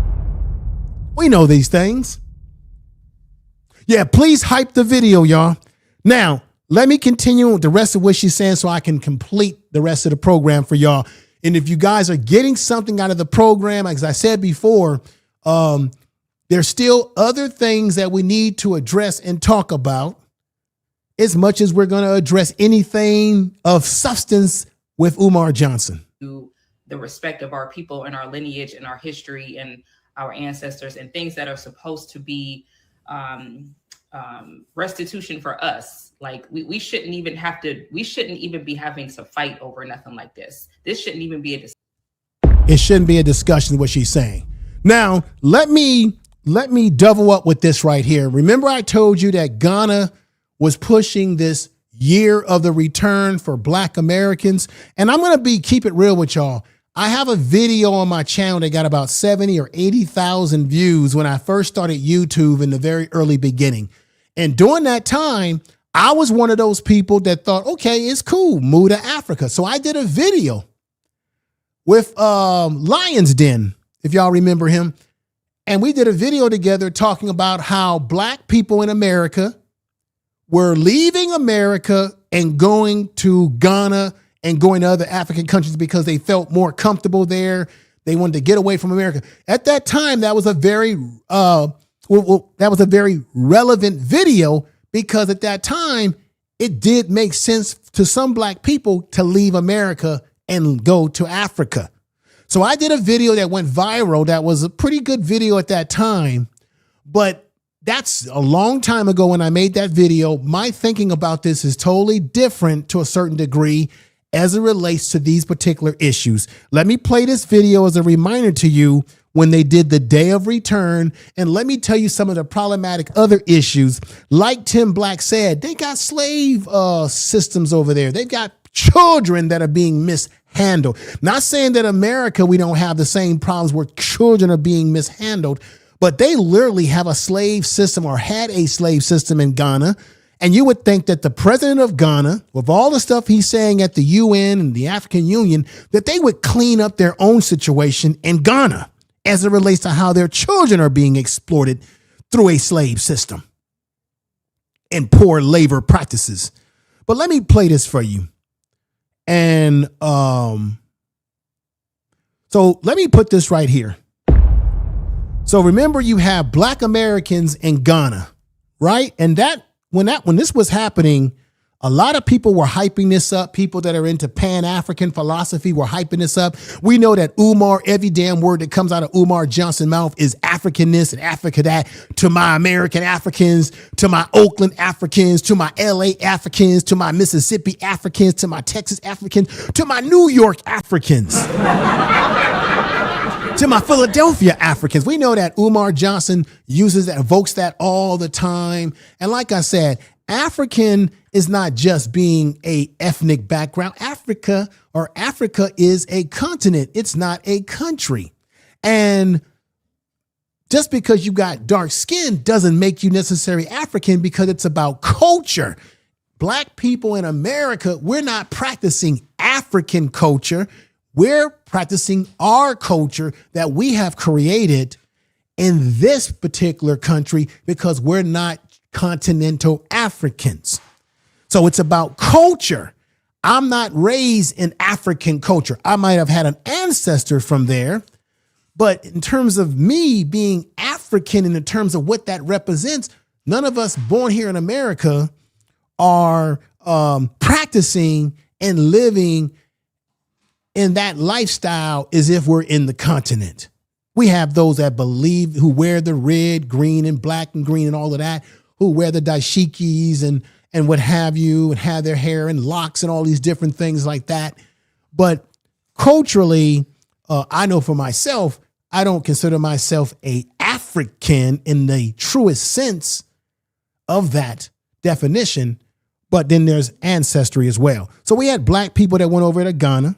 Speaker 1: We know these things. Yeah, please hype the video, y'all. Now, let me continue with the rest of what she's saying so I can complete the rest of the program for y'all. And if you guys are getting something out of the program, as I said before, there's still other things that we need to address and talk about, as much as we're going to address anything of substance with Umar Johnson.
Speaker 19: The respect of our people and our lineage and our history and our ancestors and things that are supposed to be restitution for us. Like we shouldn't even be having to fight over nothing like this. This shouldn't even be a discussion.
Speaker 1: It shouldn't be a discussion, what she's saying. Now, let me double up with this right here. Remember I told you that Ghana was pushing this year of the return for Black Americans. And I'm going to keep it real with y'all. I have a video on my channel that got about 70 or 80,000 views when I first started YouTube in the very early beginning. And during that time, I was one of those people that thought, okay, it's cool, move to Africa. So I did a video with Lion's Den, if y'all remember him. And we did a video together talking about how Black people in America were leaving America and going to Ghana and going to other African countries because they felt more comfortable there. They wanted to get away from America. At that time, that was a very relevant video, because at that time, it did make sense to some Black people to leave America and go to Africa. So I did a video that went viral. That was a pretty good video at that time, but that's a long time ago when I made that video. My thinking about this is totally different to a certain degree as it relates to these particular issues. Let me play this video as a reminder to you when they did the Day of Return. And let me tell you some of the problematic other issues. Like Tim Black said, they got slave systems over there. They've got children that are being mishandled. Not saying that America, we don't have the same problems where children are being mishandled, but they literally have a slave system, or had a slave system in Ghana. And you would think that the president of Ghana, with all the stuff he's saying at the UN and the African Union, that they would clean up their own situation in Ghana as it relates to how their children are being exploited through a slave system and poor labor practices. But let me play this for you. And so let me put this right here. So remember, you have Black Americans in Ghana, right? And when this was happening, a lot of people were hyping this up. People that are into Pan-African philosophy were hyping this up. We know that Umar, every damn word that comes out of Umar Johnson's mouth is African this and Africa that. To my American Africans, to my Oakland Africans, to my LA Africans, to my Mississippi Africans, to my Texas Africans, to my New York Africans. To my Philadelphia Africans. We know that Umar Johnson evokes that all the time. And like I said, African is not just being a ethnic background. Africa is a continent. It's not a country. And just because you got dark skin doesn't make you necessarily African, because it's about culture. Black people in America, we're not practicing African culture. We're practicing our culture that we have created in this particular country, because we're not continental Africans. So it's about culture. I'm not raised in African culture. I might have had an ancestor from there, but in terms of me being African, in the terms of what that represents, none of us born here in America are practicing and living in that lifestyle as if we're in the continent. We have those that believe, who wear the red, green, and black and green and all of that, who wear the dashikis and what have you, and have their hair in locks and all these different things like that. But culturally, I know for myself, I don't consider myself a African in the truest sense of that definition, but then there's ancestry as well. So we had Black people that went over to Ghana,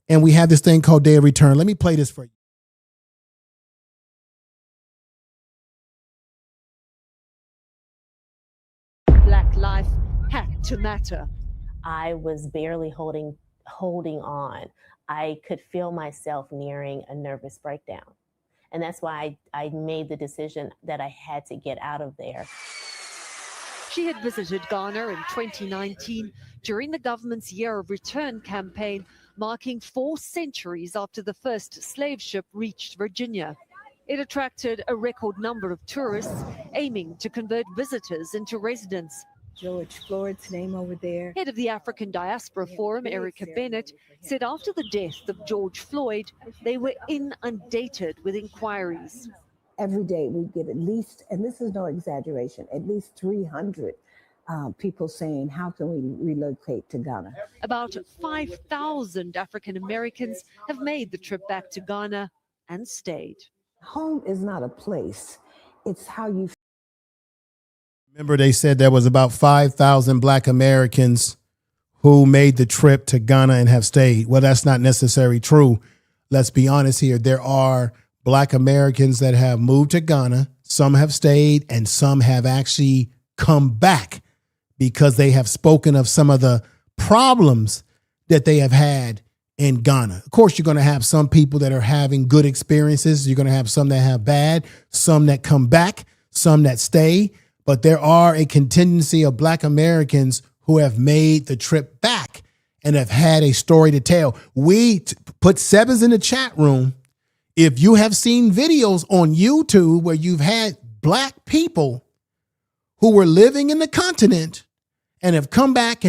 Speaker 1: and we have this thing called Day of Return. Let me play this for you.
Speaker 20: Black life had to matter.
Speaker 21: I was barely holding on. I could feel myself nearing a nervous breakdown. And that's why I made the decision that I had to get out of there.
Speaker 20: She had visited Ghana in 2019 during the government's Year of Return campaign, marking 4 centuries after the first slave ship reached Virginia. It attracted a record number of tourists, aiming to convert visitors into residents.
Speaker 11: George Floyd's name over there.
Speaker 20: Head of the African Diaspora Forum, Erica Bennett, said after the death of George Floyd, they were inundated with inquiries.
Speaker 11: Every day we get at least, and this is no exaggeration, at least 300 people saying, how can we relocate to Ghana?
Speaker 20: About 5,000 African Americans have made the trip back to Ghana and stayed.
Speaker 11: Home is not a place, it's how you.
Speaker 1: Remember, they said there was about 5,000 Black Americans who made the trip to Ghana and have stayed. Well, that's not necessarily true. Let's be honest here. There are Black Americans that have moved to Ghana. Some have stayed and some have actually come back because they have spoken of some of the problems that they have had in Ghana. Of course, you're going to have some people that are having good experiences. You're going to have some that have bad, some that come back, some that stay. But there are a contingency of Black Americans who have made the trip back and have had a story to tell. We put sevens in the chat room. If you have seen videos on YouTube where you've had Black people who were living in the continent and have come back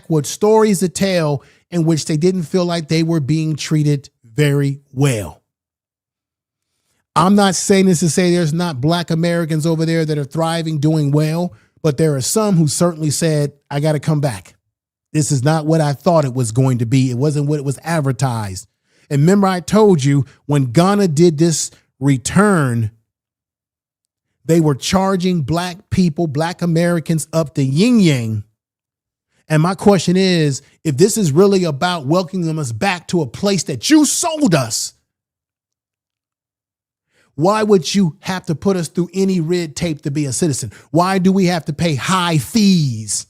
Speaker 1: with stories to tell in which they didn't feel like they were being treated very well. I'm not saying this to say there's not Black Americans over there that are thriving, doing well, but there are some who certainly said, I got to come back. This is not what I thought it was going to be. It wasn't what it was advertised. And remember, I told you when Ghana did this return, they were charging Black people, Black Americans up the yin yang. And my question is, if this is really about welcoming us back to a place that you sold us, why would you have to put us through any red tape to be a citizen? Why do we have to pay high fees?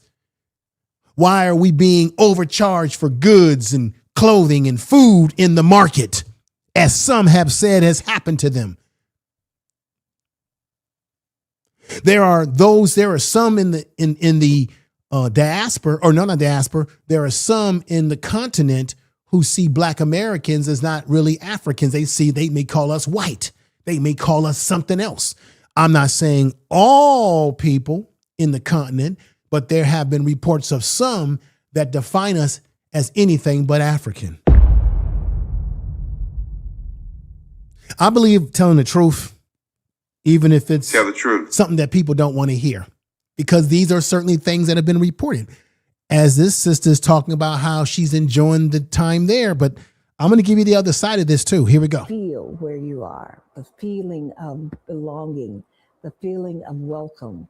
Speaker 1: Why are we being overcharged for goods and clothing and food in the market, as some have said has happened to them? There are some in the diaspora, or not diaspora. There are some in the continent who see Black Americans as not really Africans. They may call us white. They may call us something else. I'm not saying all people in the continent, but there have been reports of some that define us as anything but African. I believe telling the truth, even if it's something that people don't want to hear, because these are certainly things that have been reported. As this sister is talking about how she's enjoying the time there, but I'm going to give you the other side of this too. Here we go.
Speaker 11: Feel where you are, the feeling of belonging, the feeling of welcome,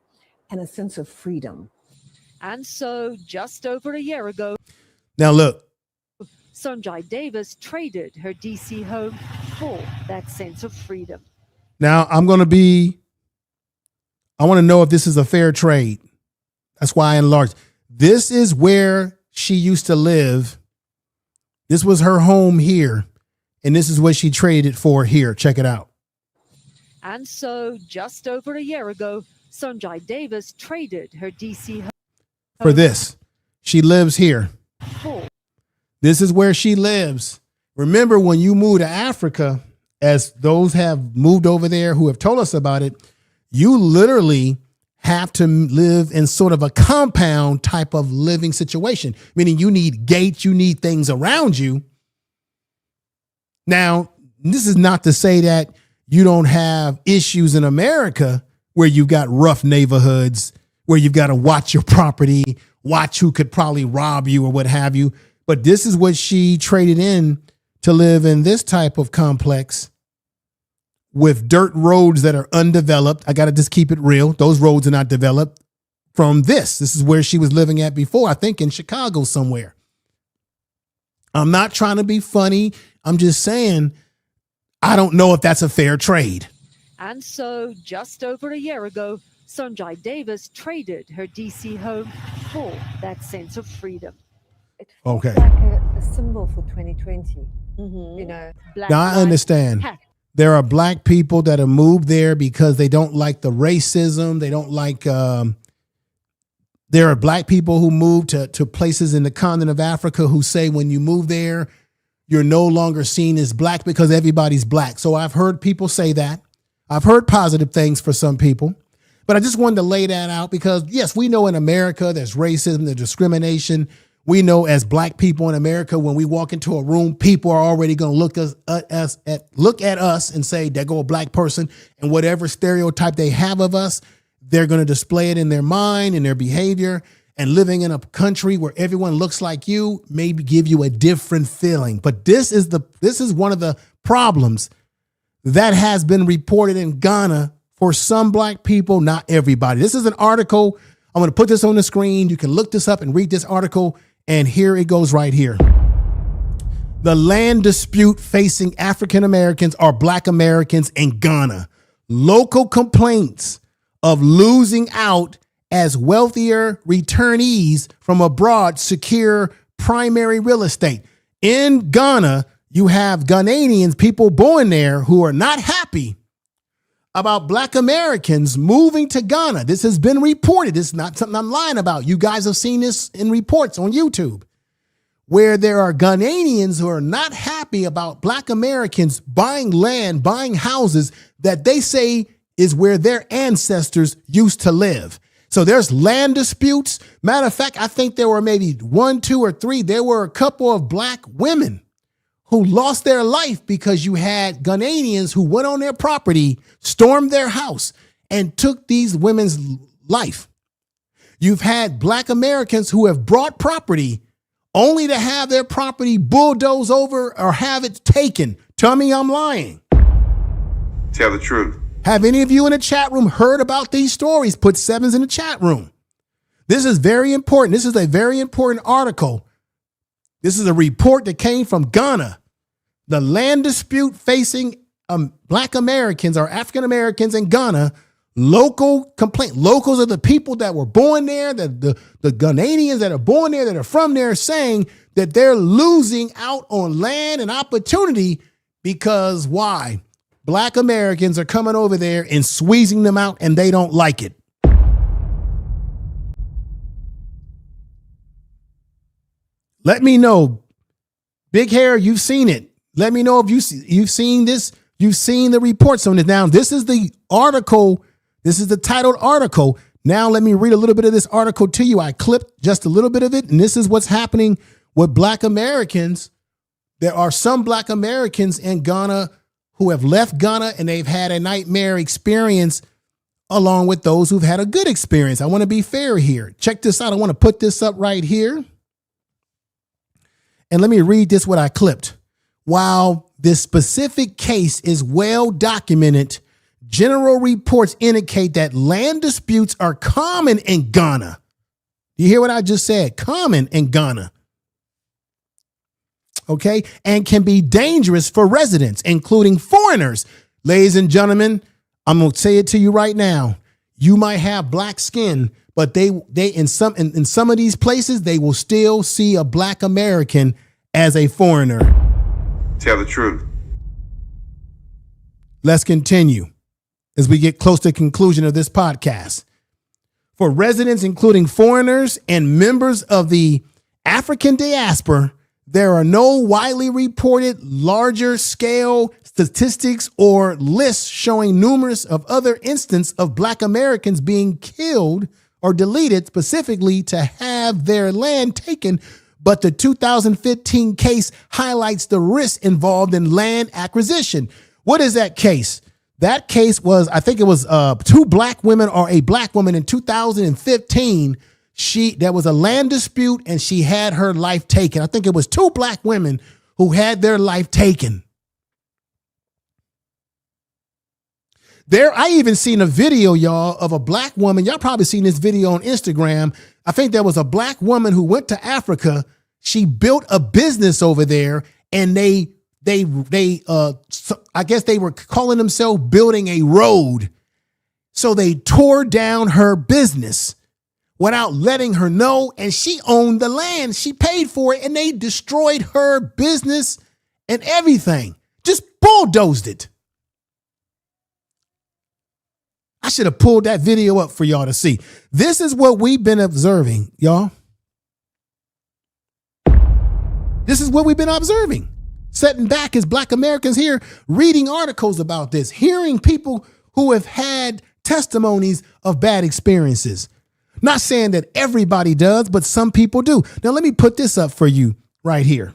Speaker 11: and a sense of freedom.
Speaker 20: And so just over a year ago,
Speaker 1: now look,
Speaker 20: Sonjai Davis traded her DC home for that sense of freedom.
Speaker 1: Now I want to know if this is a fair trade. That's why I enlarged. This is where she used to live. This was her home here, and this is what she traded for here. Check it out.
Speaker 20: And so just over a year ago, Sonjai Davis traded her DC home
Speaker 1: for this. She lives here.
Speaker 20: For.
Speaker 1: This is where she lives. Remember, when you move to Africa, as those have moved over there who have told us about it, you literally have to live in sort of a compound type of living situation, meaning you need gates, you need things around you. Now, this is not to say that you don't have issues in America where you've got rough neighborhoods, where you've got to watch your property, watch who could probably rob you or what have you. But this is what she traded in to live in this type of complex with dirt roads that are undeveloped. I got to just keep it real. Those roads are not developed. From this is where she was living at before, I think in Chicago somewhere. I'm not trying to be funny. I'm just saying, I don't know if that's a fair trade.
Speaker 20: And so just over a year ago, Sonjai Davis traded her DC home for that sense of freedom.
Speaker 1: Okay.
Speaker 3: Like a symbol for 2020. You know,
Speaker 20: Black
Speaker 1: Now I understand. There are Black people that have moved there because they don't like the racism. They don't like There are black people who move to places in the continent of Africa who say when you move there, you're no longer seen as black because everybody's black. So I've heard people say that. I've heard positive things for some people, but I just wanted to lay that out because, yes, we know in America there's racism, there's discrimination. We know as black people in America, when we walk into a room, people are already going to look at us and say, there go a black person, and whatever stereotype they have of us, they're going to display it in their mind and their behavior. And living in a country where everyone looks like you maybe give you a different feeling. But this is one of the problems that has been reported in Ghana for some black people, not everybody. This is an article. I'm going to put this on the screen. You can look this up and read this article. And here it goes right here. The land dispute facing African Americans or black Americans in Ghana. Local complaints of losing out as wealthier returnees from abroad secure primary real estate. In Ghana, you have Ghanaians, people born there, who are not happy about black Americans moving to Ghana. This has been reported. This is not something I'm lying about. You guys have seen this in reports on YouTube, where there are Ghanaians who are not happy about black Americans buying land, buying houses that they say is where their ancestors used to live. So there's land disputes. Matter of fact, I think there were maybe 1, 2, or 3. There were a couple of black women who lost their life because you had Ghanaians who went on their property, stormed their house, and took these women's life. You've had black Americans who have brought property only to have their property bulldozed over or have it taken. Tell me I'm lying.
Speaker 6: Tell the truth.
Speaker 1: Have any of you in the chat room heard about these stories? Put 7s in the chat room. This is very important. This is a very important article. This is a report that came from Ghana. The land dispute facing black Americans or African Americans in Ghana. Local complaint. Locals are the people that were born there, the Ghanaians that are born there, that are from there, saying that they're losing out on land and opportunity because why? Black Americans are coming over there and squeezing them out, and they don't like it. Let me know. Big Hair, you've seen it. Let me know if you've seen this. You've seen the reports on it. Now, this is the article. This is the titled article. Now, let me read a little bit of this article to you. I clipped just a little bit of it, and this is what's happening with black Americans. There are some black Americans in Ghana who have left Ghana and they've had a nightmare experience along with those who've had a good experience. I want to be fair here. Check this out. I want to put this up right here. And let me read this, what I clipped. While this specific case is well documented, general reports indicate that land disputes are common in Ghana. You hear what I just said? Common in Ghana. Okay, and can be dangerous for residents, including foreigners. Ladies and gentlemen, I'm going to say it to you right now. You might have black skin, but they in some of these places, they will still see a black American as a foreigner.
Speaker 6: Tell the truth.
Speaker 1: Let's continue as we get close to the conclusion of this podcast. For residents, including foreigners and members of the African diaspora, there are no widely reported larger scale statistics or lists showing numerous of other instances of black Americans being killed or deleted specifically to have their land taken. But the 2015 case highlights the risk involved in land acquisition. What is that case? That case was, I think it was 2 black women or a black woman in 2015. There was a land dispute and she had her life taken. I think it was 2 black women who had their life taken. I even seen a video, y'all, of a black woman. Y'all probably seen this video on Instagram. I think there was a black woman who went to Africa. She built a business over there, and I guess they were calling themselves building a road. So they tore down her business without letting her know, and she owned the land. She paid for it, and they destroyed her business and everything. Just bulldozed it. I should have pulled that video up for y'all to see. This is what we've been observing, y'all. This is what we've been observing. Sitting back as Black Americans here, reading articles about this, hearing people who have had testimonies of bad experiences. Not saying that everybody does, but some people do. Now, let me put this up for you right here.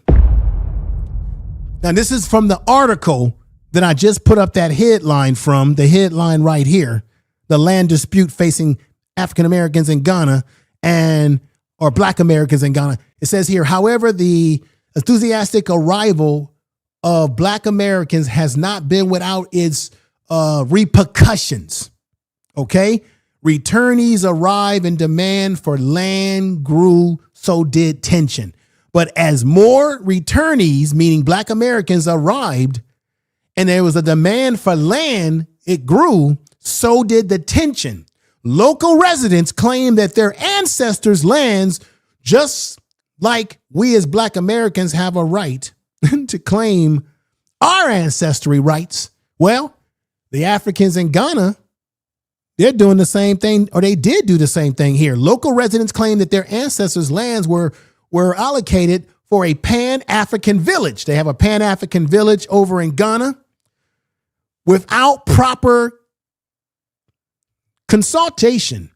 Speaker 1: Now, this is from the article that I just put up that headline from, the headline right here, the land dispute facing African Americans in Ghana or Black Americans in Ghana. It says here, however, the enthusiastic arrival of Black Americans has not been without its repercussions. Okay. Returnees arrive and demand for land grew, so did tension. But as more returnees, meaning Black Americans, arrived and there was a demand for land, it grew, so did the tension. Local residents claim that their ancestors' lands, just like we as Black Americans have a right to claim our ancestry rights. Well, the Africans in Ghana, they're doing the same thing, or they did do the same thing here. Local residents claim that their ancestors' lands were allocated for a Pan-African village. They have a Pan-African village over in Ghana without proper consultation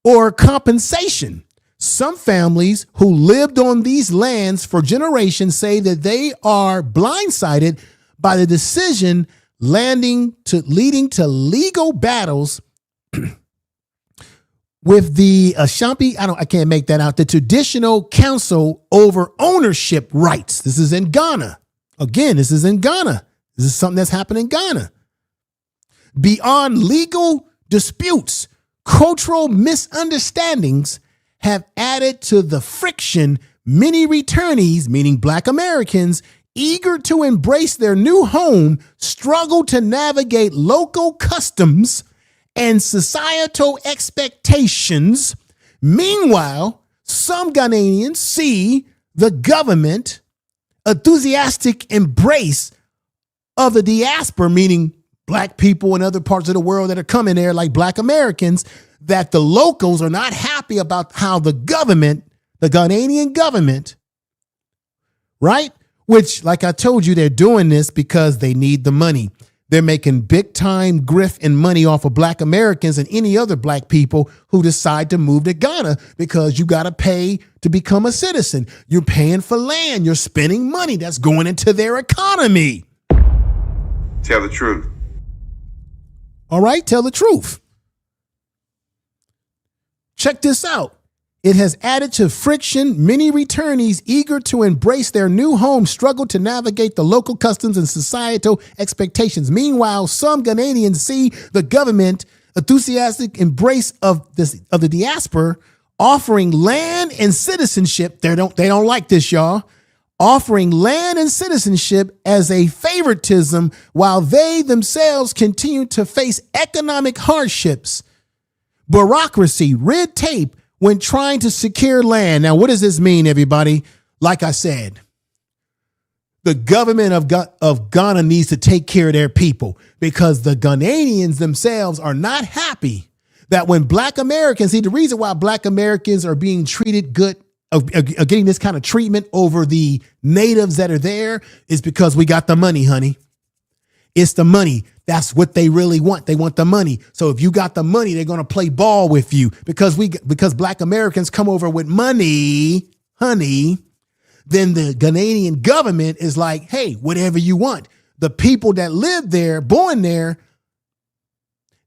Speaker 1: or compensation. Some families who lived on these lands for generations say that they are blindsided by the decision leading to legal battles with the Ashanti, I can't make that out, the traditional council over ownership rights. This is in Ghana. Again, this is in Ghana. This is something that's happened in Ghana. Beyond legal disputes, cultural misunderstandings have added to the friction. Many returnees, meaning Black Americans, eager to embrace their new home, struggle to navigate local customs and societal expectations. Meanwhile, some Ghanaians see the government enthusiastic embrace of the diaspora, meaning Black people in other parts of the world that are coming there, like Black Americans, that the locals are not happy about how the government, the Ghanaian government, right? Which, like I told you, they're doing this because they need the money. They're making big time grift and money off of Black Americans and any other Black people who decide to move to Ghana, because you got to pay to become a citizen. You're paying for land. You're spending money that's going into their economy.
Speaker 6: Tell the truth.
Speaker 1: All right, tell the truth. Check this out. It has added to friction. Many returnees eager to embrace their new home struggle to navigate the local customs and societal expectations. Meanwhile, some Ghanaians see the government enthusiastic embrace of the diaspora, offering land and citizenship. They don't like this, y'all. Offering land and citizenship as a favoritism, while they themselves continue to face economic hardships, bureaucracy, red tape when trying to secure land. Now, what does this mean, everybody? Like I said, the government of Ghana needs to take care of their people, because the Ghanaians themselves are not happy that when Black Americans, see, the reason why Black Americans are being treated good, are getting this kind of treatment over the natives that are there, is because we got the money, honey. It's the money. That's what they really want. They want the money. So if you got the money, they're going to play ball with you, because Black Americans come over with money, honey. Then the Ghanaian government is like, hey, whatever you want. The people that live there, born there,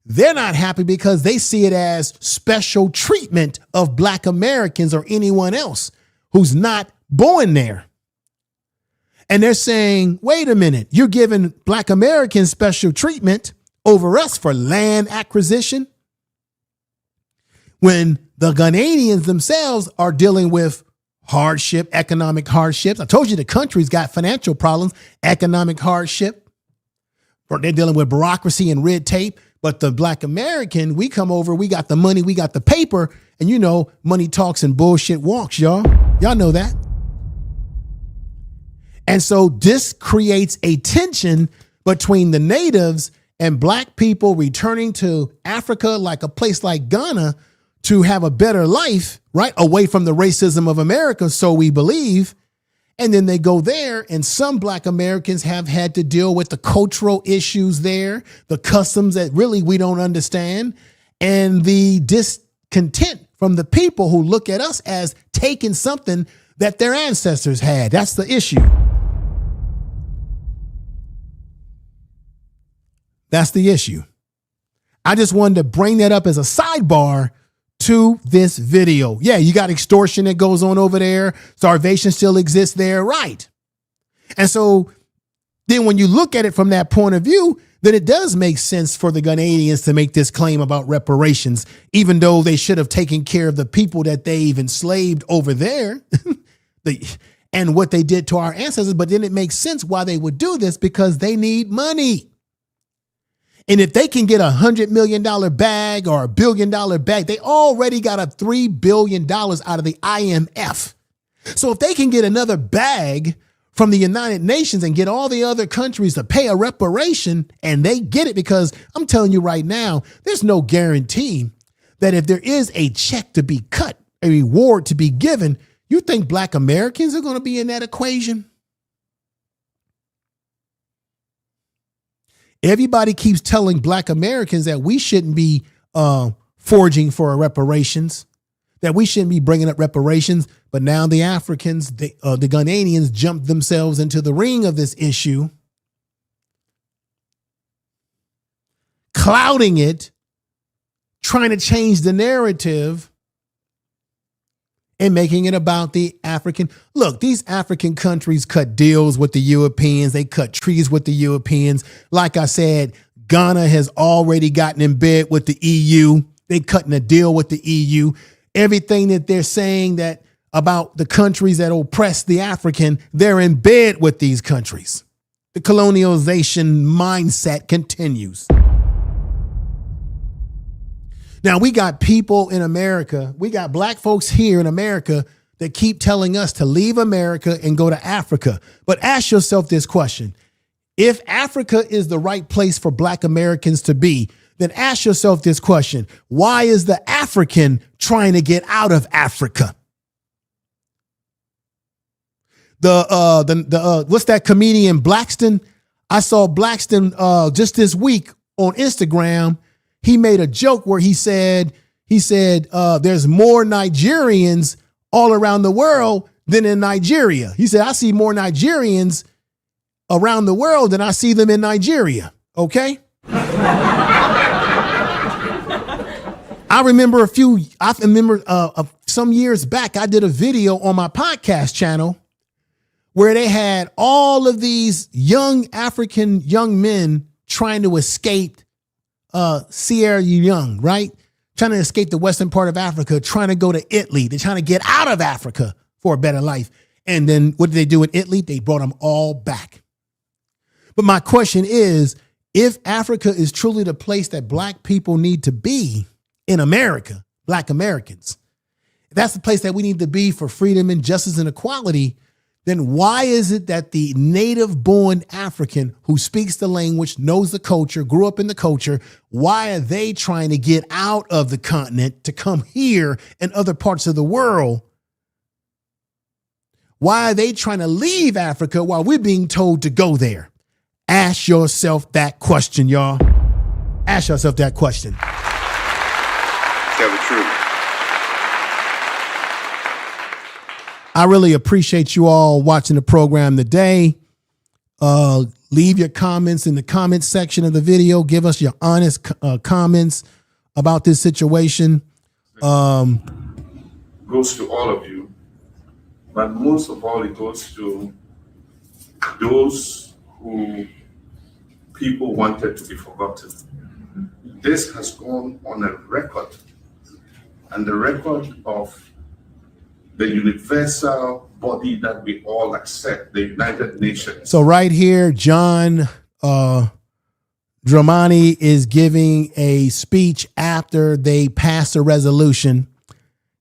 Speaker 1: they're not happy because they see it as special treatment of Black Americans or anyone else who's not born there. And they're saying, wait a minute, you're giving Black Americans special treatment over us for land acquisition, when the Ghanaians themselves are dealing with hardship, economic hardships. I told you the country's got financial problems, economic hardship. They're dealing with bureaucracy and red tape. But the Black American, we come over, we got the money, we got the paper, and you know, money talks and bullshit walks, y'all. Y'all know that. And so this creates a tension between the natives and black people returning to Africa, like a place like Ghana, to have a better life, right? Away from the racism of America, so we believe. And then they go there, and some black Americans have had to deal with the cultural issues there, the customs that really we don't understand, and the discontent from the people who look at us as taking something that their ancestors had. That's the issue. That's the issue. I just wanted to bring that up as a sidebar to this video. Yeah, you got extortion that goes on over there. Starvation still exists there, right? And so then when you look at it from that point of view, then it does make sense for the Ghanaians to make this claim about reparations, even though they should have taken care of the people that they've enslaved over there and what they did to our ancestors. But then it makes sense why they would do this, because they need money. And if they can get $100 million bag or $1 billion bag, they already got a $3 billion out of the IMF. So if they can get another bag from the United Nations and get all the other countries to pay a reparation, and they get it, because I'm telling you right now, there's no guarantee that if there is a check to be cut, a reward to be given, you think black Americans are going to be in that equation? Everybody keeps telling black Americans that we shouldn't be forging for reparations, that we shouldn't be bringing up reparations. But now the Africans, the Ghanaians, jumped themselves into the ring of this issue, clouding it, trying to change the narrative and making it about the African. Look, these African countries cut deals with the Europeans. They cut treaties with the Europeans. Like I said, Ghana has already gotten in bed with the EU. They cutting a deal with the EU. Everything that they're saying that about the countries that oppress the African, they're in bed with these countries. The colonialization mindset continues. Now, we got people in America, we got black folks here in America that keep telling us to leave America and go to Africa. But ask yourself this question. If Africa is the right place for black Americans to be, then ask yourself this question. Why is the African trying to get out of Africa? What's that comedian Blackston? I saw Blackston just this week on Instagram. He made a joke where he said there's more Nigerians all around the world than in Nigeria. He said, I see more Nigerians around the world than I see them in Nigeria. Okay. I remember some years back, I did a video on my podcast channel where they had all of these young African young men trying to escape Sierra Leone, right? Trying to escape the western part of Africa, trying to go to Italy. They're trying to get out of Africa for a better life. And then what did they do in Italy? They brought them all back. But my question is, if Africa is truly the place that black people need to be in America, black Americans, if that's the place that we need to be for freedom and justice and equality, then why is it that the native-born African who speaks the language, knows the culture, grew up in the culture, why are they trying to get out of the continent to come here and other parts of the world? Why are they trying to leave Africa while we're being told to go there? Ask yourself that question, y'all. Ask yourself that question.
Speaker 6: Tell the truth.
Speaker 1: I really appreciate you all watching the program today. Leave your comments in the comment section of the video. Give us your honest comments about this situation.
Speaker 16: Goes to all of you, but most of all, it goes to those who people wanted to be forgotten. This has gone on a record, and the record of the universal body that we all accept, the United Nations.
Speaker 1: So right here, John Dramani is giving a speech after they passed a resolution,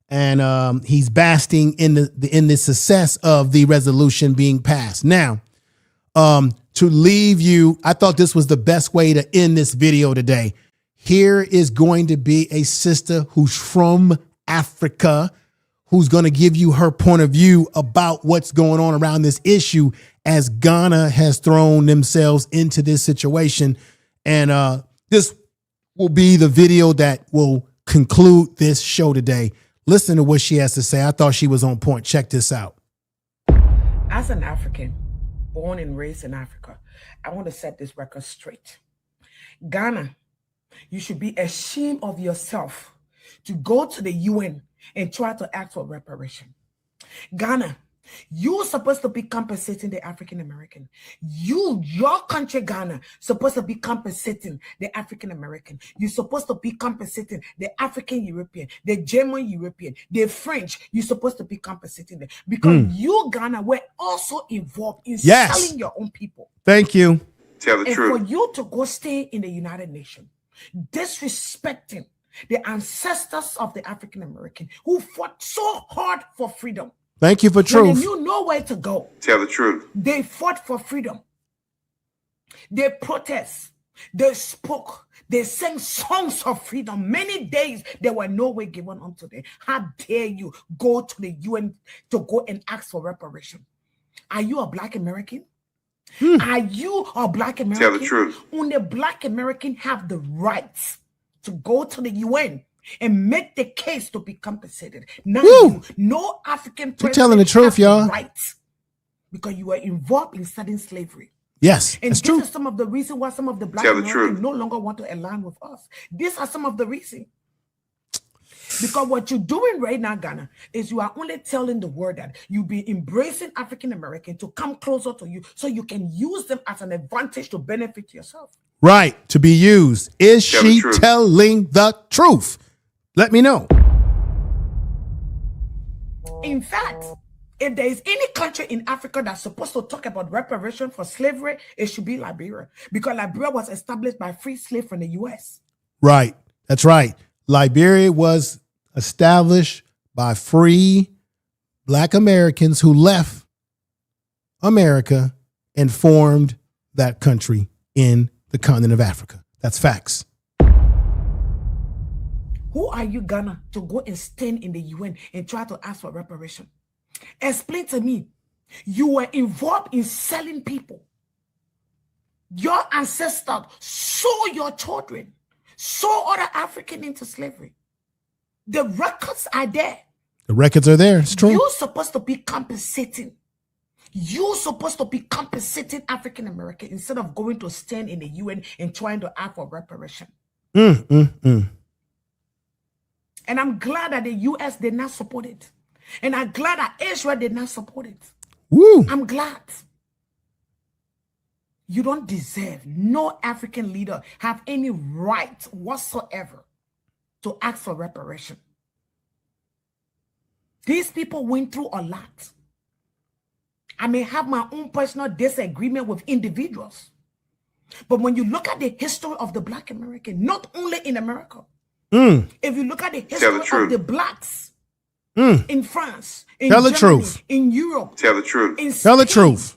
Speaker 1: and he's basking in the success of the resolution being passed. Now, to leave you. I thought this was the best way to end this video today. Here is going to be a sister who's from Africa, who's going to give you her point of view about what's going on around this issue as Ghana has thrown themselves into this situation. And this will be the video that will conclude this show today. Listen to what she has to say. I thought she was on point. Check this out.
Speaker 2: As an African, born and raised in Africa, I want to set this record straight. Ghana, you should be ashamed of yourself to go to the UN and try to ask for reparation. Ghana, you're supposed to be compensating the African American. Your country, Ghana, supposed to be compensating the African American. You're supposed to be compensating the African European, the German European, the French. You're supposed to be compensating them because you, Ghana, were also involved in selling your own people.
Speaker 1: Thank you.
Speaker 6: Tell the truth.
Speaker 2: And for you to go stay in the United Nations, disrespecting the ancestors of the African American who fought so hard for freedom.
Speaker 1: Thank you for truth.
Speaker 2: When they knew nowhere to go.
Speaker 6: Tell the truth.
Speaker 2: They fought for freedom. They protest. They spoke. They sang songs of freedom. Many days they were nowhere given unto them. How dare you go to the UN to go and ask for reparation? Are you a Black American? Are you a Black American?
Speaker 6: Tell the truth.
Speaker 2: Only Black American have the rights to go to the UN and make the case to be compensated. Now, no African person
Speaker 1: telling the truth, y'all.
Speaker 2: Rights because you were involved in studying slavery.
Speaker 1: Yes,
Speaker 2: and
Speaker 1: that's
Speaker 2: this
Speaker 1: true.
Speaker 2: is some of the reasons why some of the Black
Speaker 6: Tell the
Speaker 2: Americans
Speaker 6: truth.
Speaker 2: no longer want to align with us. These are some of the reasons. Because what you're doing right now, Ghana, is you are only telling the world that you be embracing African American to come closer to you so you can use them as an advantage to benefit yourself.
Speaker 1: Right, to be used. Is
Speaker 6: Tell the
Speaker 1: she
Speaker 6: truth.
Speaker 1: telling the truth? Let me know.
Speaker 2: In fact, if there is any country in Africa that's supposed to talk about reparation for slavery, it should be Liberia. Because Liberia was established by free slaves from the U.S.
Speaker 1: Right, that's right. Liberia was established by free Black Americans who left America and formed that country in the continent of Africa. That's facts.
Speaker 2: Who are you, Ghana, to go and stand in the UN and try to ask for reparation? Explain to me. You were involved in selling people. Your ancestors sold your children, sold other Africans into slavery. The records are there.
Speaker 1: The records are there. It's true.
Speaker 2: You're supposed to be compensating. You're supposed to be compensating African American instead of going to stand in the UN and trying to ask for reparation. And I'm glad that the US did not support it. And I'm glad that Israel did not support it.
Speaker 1: Woo.
Speaker 2: I'm glad. You don't deserve, no African leader have any right whatsoever to ask for reparation. These people went through a lot. I may have my own personal disagreement with individuals. But when you look at the history of the Black American, not only in America, if you look at the history of the Blacks in France, in
Speaker 1: Tell the
Speaker 2: Germany,
Speaker 1: truth.
Speaker 2: in Europe,
Speaker 6: Tell the truth.
Speaker 2: in
Speaker 1: Tell the
Speaker 2: Spain,
Speaker 1: truth.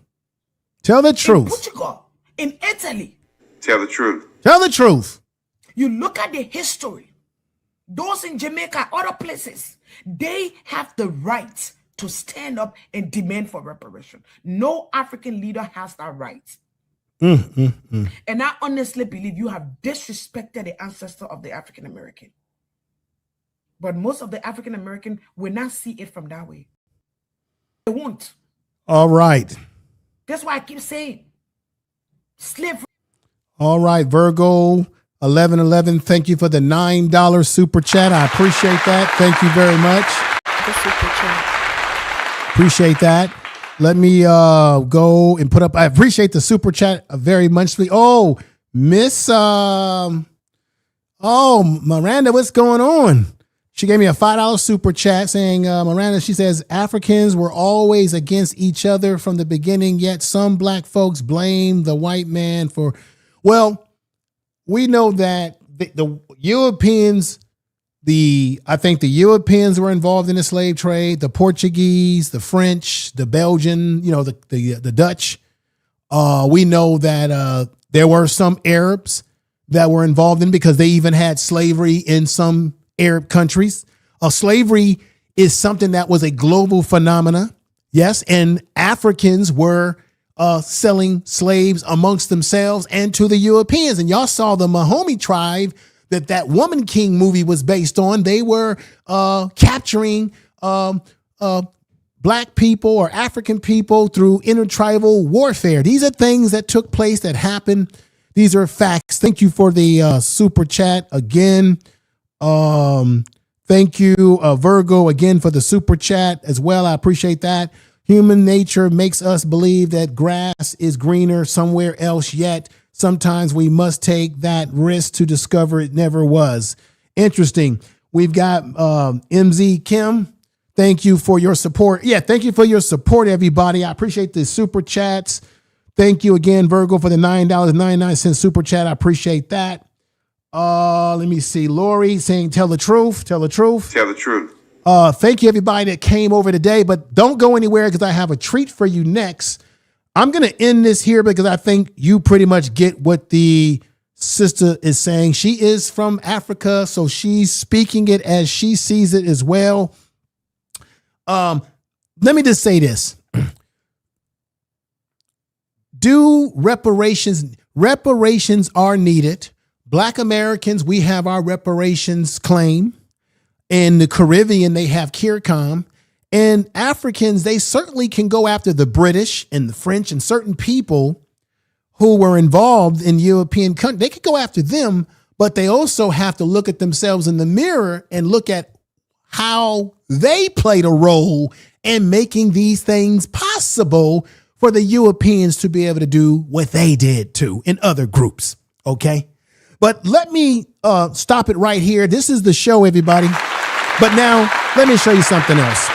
Speaker 1: Tell the
Speaker 2: in
Speaker 1: truth.
Speaker 2: Portugal, in Italy,
Speaker 6: Tell the truth.
Speaker 1: Tell the truth.
Speaker 2: you look at the history, those in Jamaica, other places, they have the right to stand up and demand for reparation. No African leader has that right. And I honestly believe you have disrespected the ancestor of the African American. But most of the African American will not see it from that way. They won't.
Speaker 1: All right.
Speaker 2: That's why I keep saying slavery.
Speaker 1: All right, Virgo 1111. Thank you for the $9 super chat. I appreciate that. Thank you very much. Appreciate that. Let me go and put up. I appreciate the super chat very much. Oh, Miss Miranda, what's going on? She gave me a $5 super chat saying, Miranda, she says, Africans were always against each other from the beginning, yet some Black folks blame the white man for, well, we know that the Europeans, I think the Europeans were involved in the slave trade, the Portuguese, the French, the Belgian, the Dutch. We know that there were some Arabs that were involved in, because they even had slavery in some Arab countries. Slavery is something that was a global phenomena. Yes. And Africans were selling slaves amongst themselves and to the Europeans. And y'all saw the Mahomey tribe that Woman King movie was based on. They were capturing Black people or African people through intertribal warfare. These are things that took place, that happened. These are facts. Thank you for the super chat again. Thank you, Virgo, again for the super chat as well. I appreciate that. Human nature makes us believe that grass is greener somewhere else, yet sometimes we must take that risk to discover it never was. Interesting. We've got MZ Kim. Thank you for your support. Yeah, thank you for your support, everybody. I appreciate the super chats. Thank you again, Virgo, for the $9.99 super chat. I appreciate that. Let me see. Lori saying, tell the truth. Tell the truth.
Speaker 6: Tell the truth.
Speaker 1: Thank you, everybody that came over today, but don't go anywhere because I have a treat for you next. I'm going to end this here because I think you pretty much get what the sister is saying. She is from Africa, so she's speaking it as she sees it as well. Let me just say this. Do reparations are needed. Black Americans, we have our reparations claim. In the Caribbean, they have CARICOM. And Africans, they certainly can go after the British and the French and certain people who were involved in European countries. They could go after them, but they also have to look at themselves in the mirror and look at how they played a role in making these things possible for the Europeans to be able to do what they did too in other groups. Okay. But let me stop it right here. This is the show, everybody. But now let me show you something else.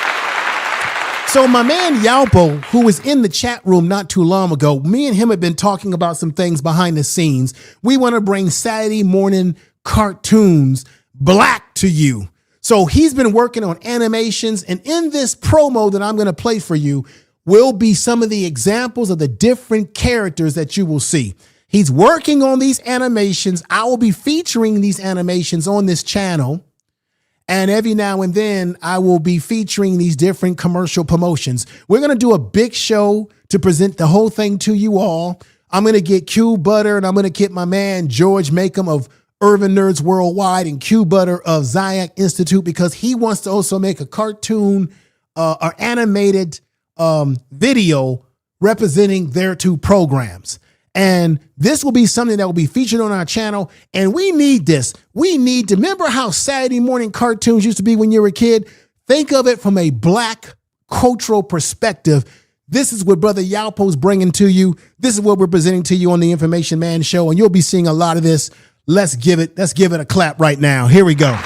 Speaker 1: So my man Yalpo, who was in the chat room not too long ago, me and him have been talking about some things behind the scenes. We want to bring Saturday morning cartoons black to you. So he's been working on animations, and in this promo that I'm going to play for you will be some of the examples of the different characters that you will see. He's working on these animations. I will be featuring these animations on this channel. And every now and then I will be featuring these different commercial promotions. We're going to do a big show to present the whole thing to you all. I'm going to get Q Butter, and I'm going to get my man George Makem of Urban Nerds Worldwide and Q Butter of Zayak Institute, because he wants to also make a cartoon or animated video representing their two programs. And this will be something that will be featured on our channel. And we need this. We need to remember how Saturday morning cartoons used to be when you were a kid. Think of it from a black cultural perspective. This is what Brother Yalpo's bringing to you. This is what we're presenting to you on the Information Man Show. And you'll be seeing a lot of this. Let's give it a clap right now. Here we go.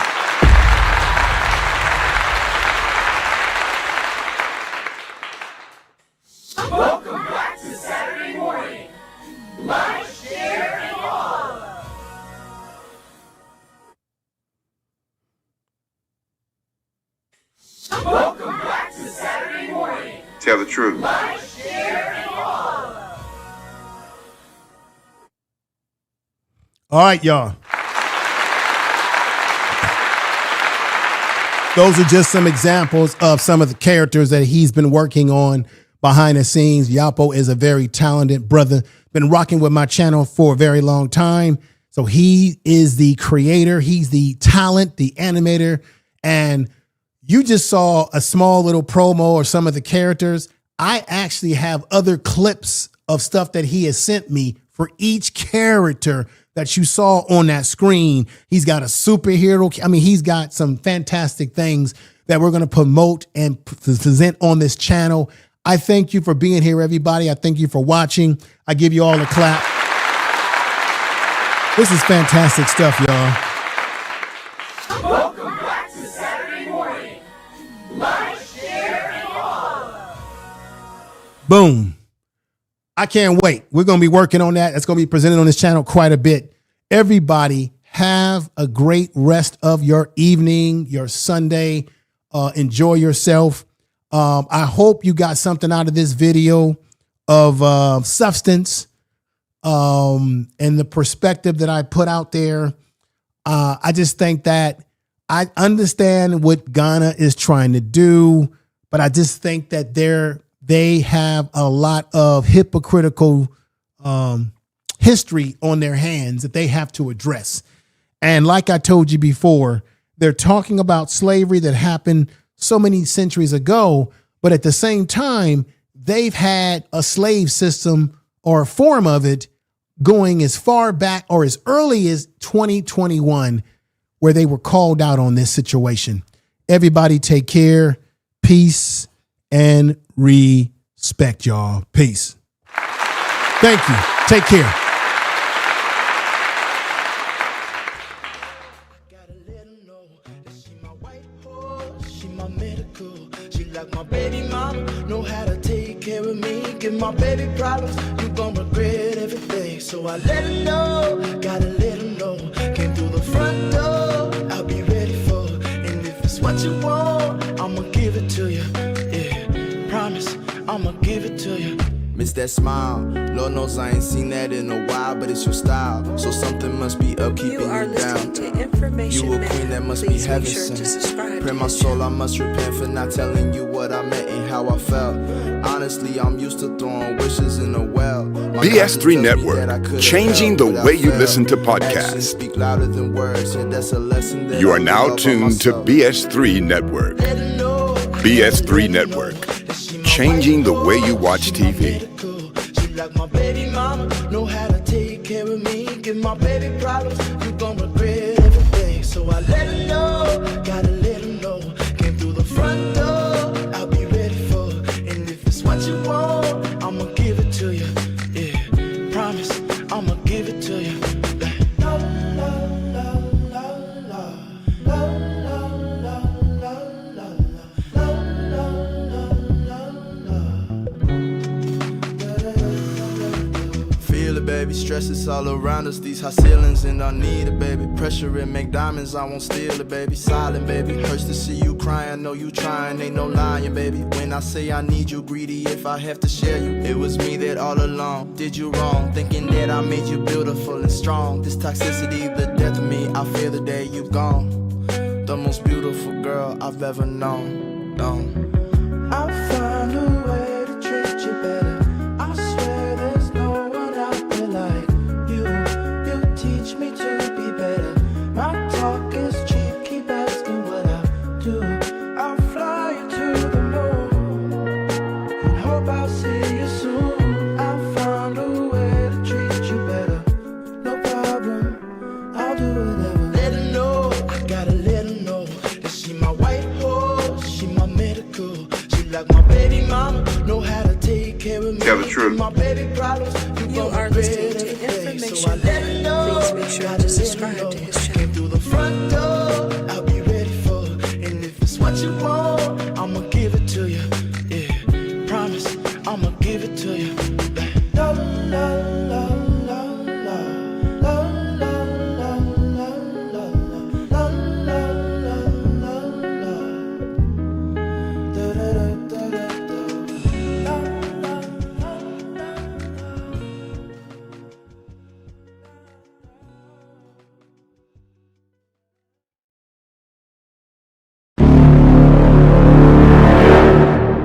Speaker 12: Welcome back to Saturday morning. Like, share, and follow. Welcome back to Saturday morning.
Speaker 6: Tell the truth.
Speaker 12: Like, share, and follow.
Speaker 1: All right, y'all. Those are just some examples of some of the characters that he's been working on behind the scenes. Yalpo is a very talented brother, been rocking with my channel for a very long time. So he is the creator. He's the talent, the animator. And you just saw a small little promo or some of the characters. I actually have other clips of stuff that he has sent me for each character that you saw on that screen. He's got a superhero. I mean, he's got some fantastic things that we're going to promote and present on this channel. I thank you for being here, everybody. I thank you for watching. I give you all a clap. This is fantastic stuff, y'all.
Speaker 12: Welcome back to Saturday morning. Like, share, and follow.
Speaker 1: Boom. I can't wait. We're going to be working on that. That's going to be presented on this channel quite a bit. Everybody have a great rest of your evening, your Sunday. Enjoy yourself. I hope you got something out of this video. of substance and the perspective that I put out there. I just think that I understand what Ghana is trying to do, but I just think that they have a lot of hypocritical history on their hands that they have to address. And like I told you before, they're talking about slavery that happened so many centuries ago, but at the same time, they've had a slave system or a form of it going as far back or as early as 2021, where they were called out on this situation. Everybody take care, peace, and respect, y'all. Peace. Thank you. Take care.
Speaker 5: Give my baby problems, you gon' regret everything. So I let her know, gotta let her know. Came through the front door, I'll be ready for her. And if it's what you want, I'ma give it to you. Yeah, promise, I'ma give it to you. Miss that smile, Lord knows I ain't seen that in a while, but it's your style. So something must be up keeping you down. You a queen that must be heaven sent. Pray my soul, I must repent for not telling you what I meant and how I felt. Honestly, I'm used to throwing wishes in a well.
Speaker 22: BS3 Network, changing the way you listen to podcasts. You are now tuned to BS3 Network. BS3 Network, changing the way you watch TV.
Speaker 5: She like my baby mama, know how to take care of me. Give my baby problems, you gon' regret everything. So I let her know, gotta let her know. Came through the front door, I'll be ready for her. And if it's what you want, I'ma give it to you. Yeah, promise, I'ma give it to you. La, la, la, la, la, la, la, la, la, la, la, feel it, baby, stress is all around us. These high ceilings and I need it, baby. Pressure and make diamonds, I won't steal it, baby. Silent, baby, hurts to see you crying. Know you trying, ain't no lying, baby. When I say I need you, greedy if I have to share you. It was me that all along did you wrong, thinking that I made you beautiful and strong. This toxicity, the death of me, I fear the day you gone. The most beautiful girl I've ever known. I'll find a way to treat you better. I swear there's no one out there like you. You teach me to be better. My talk is cheap, keep asking what I'll do. I'll fly you to the moon and hope I'll see you soon. I'll find a way to treat you better. No problem, I'll do whatever. Let her know, I gotta let her know that she my white horse, she my medical. She like my baby mama, know how to take care of me.
Speaker 6: Tell the truth.
Speaker 5: My baby problems, you are listening to information. So I let her know, please make sure to subscribe to his channel. Came through the front door, I'll be ready for her. And if it's what you want, I'ma give it to you. Yeah, promise, I'ma give it to you. La, la, la, la, la, la, la, la, la, la, la, la, la, la, da, da, da, da,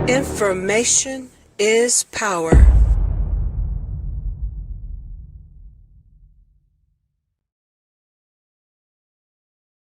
Speaker 23: Information is power.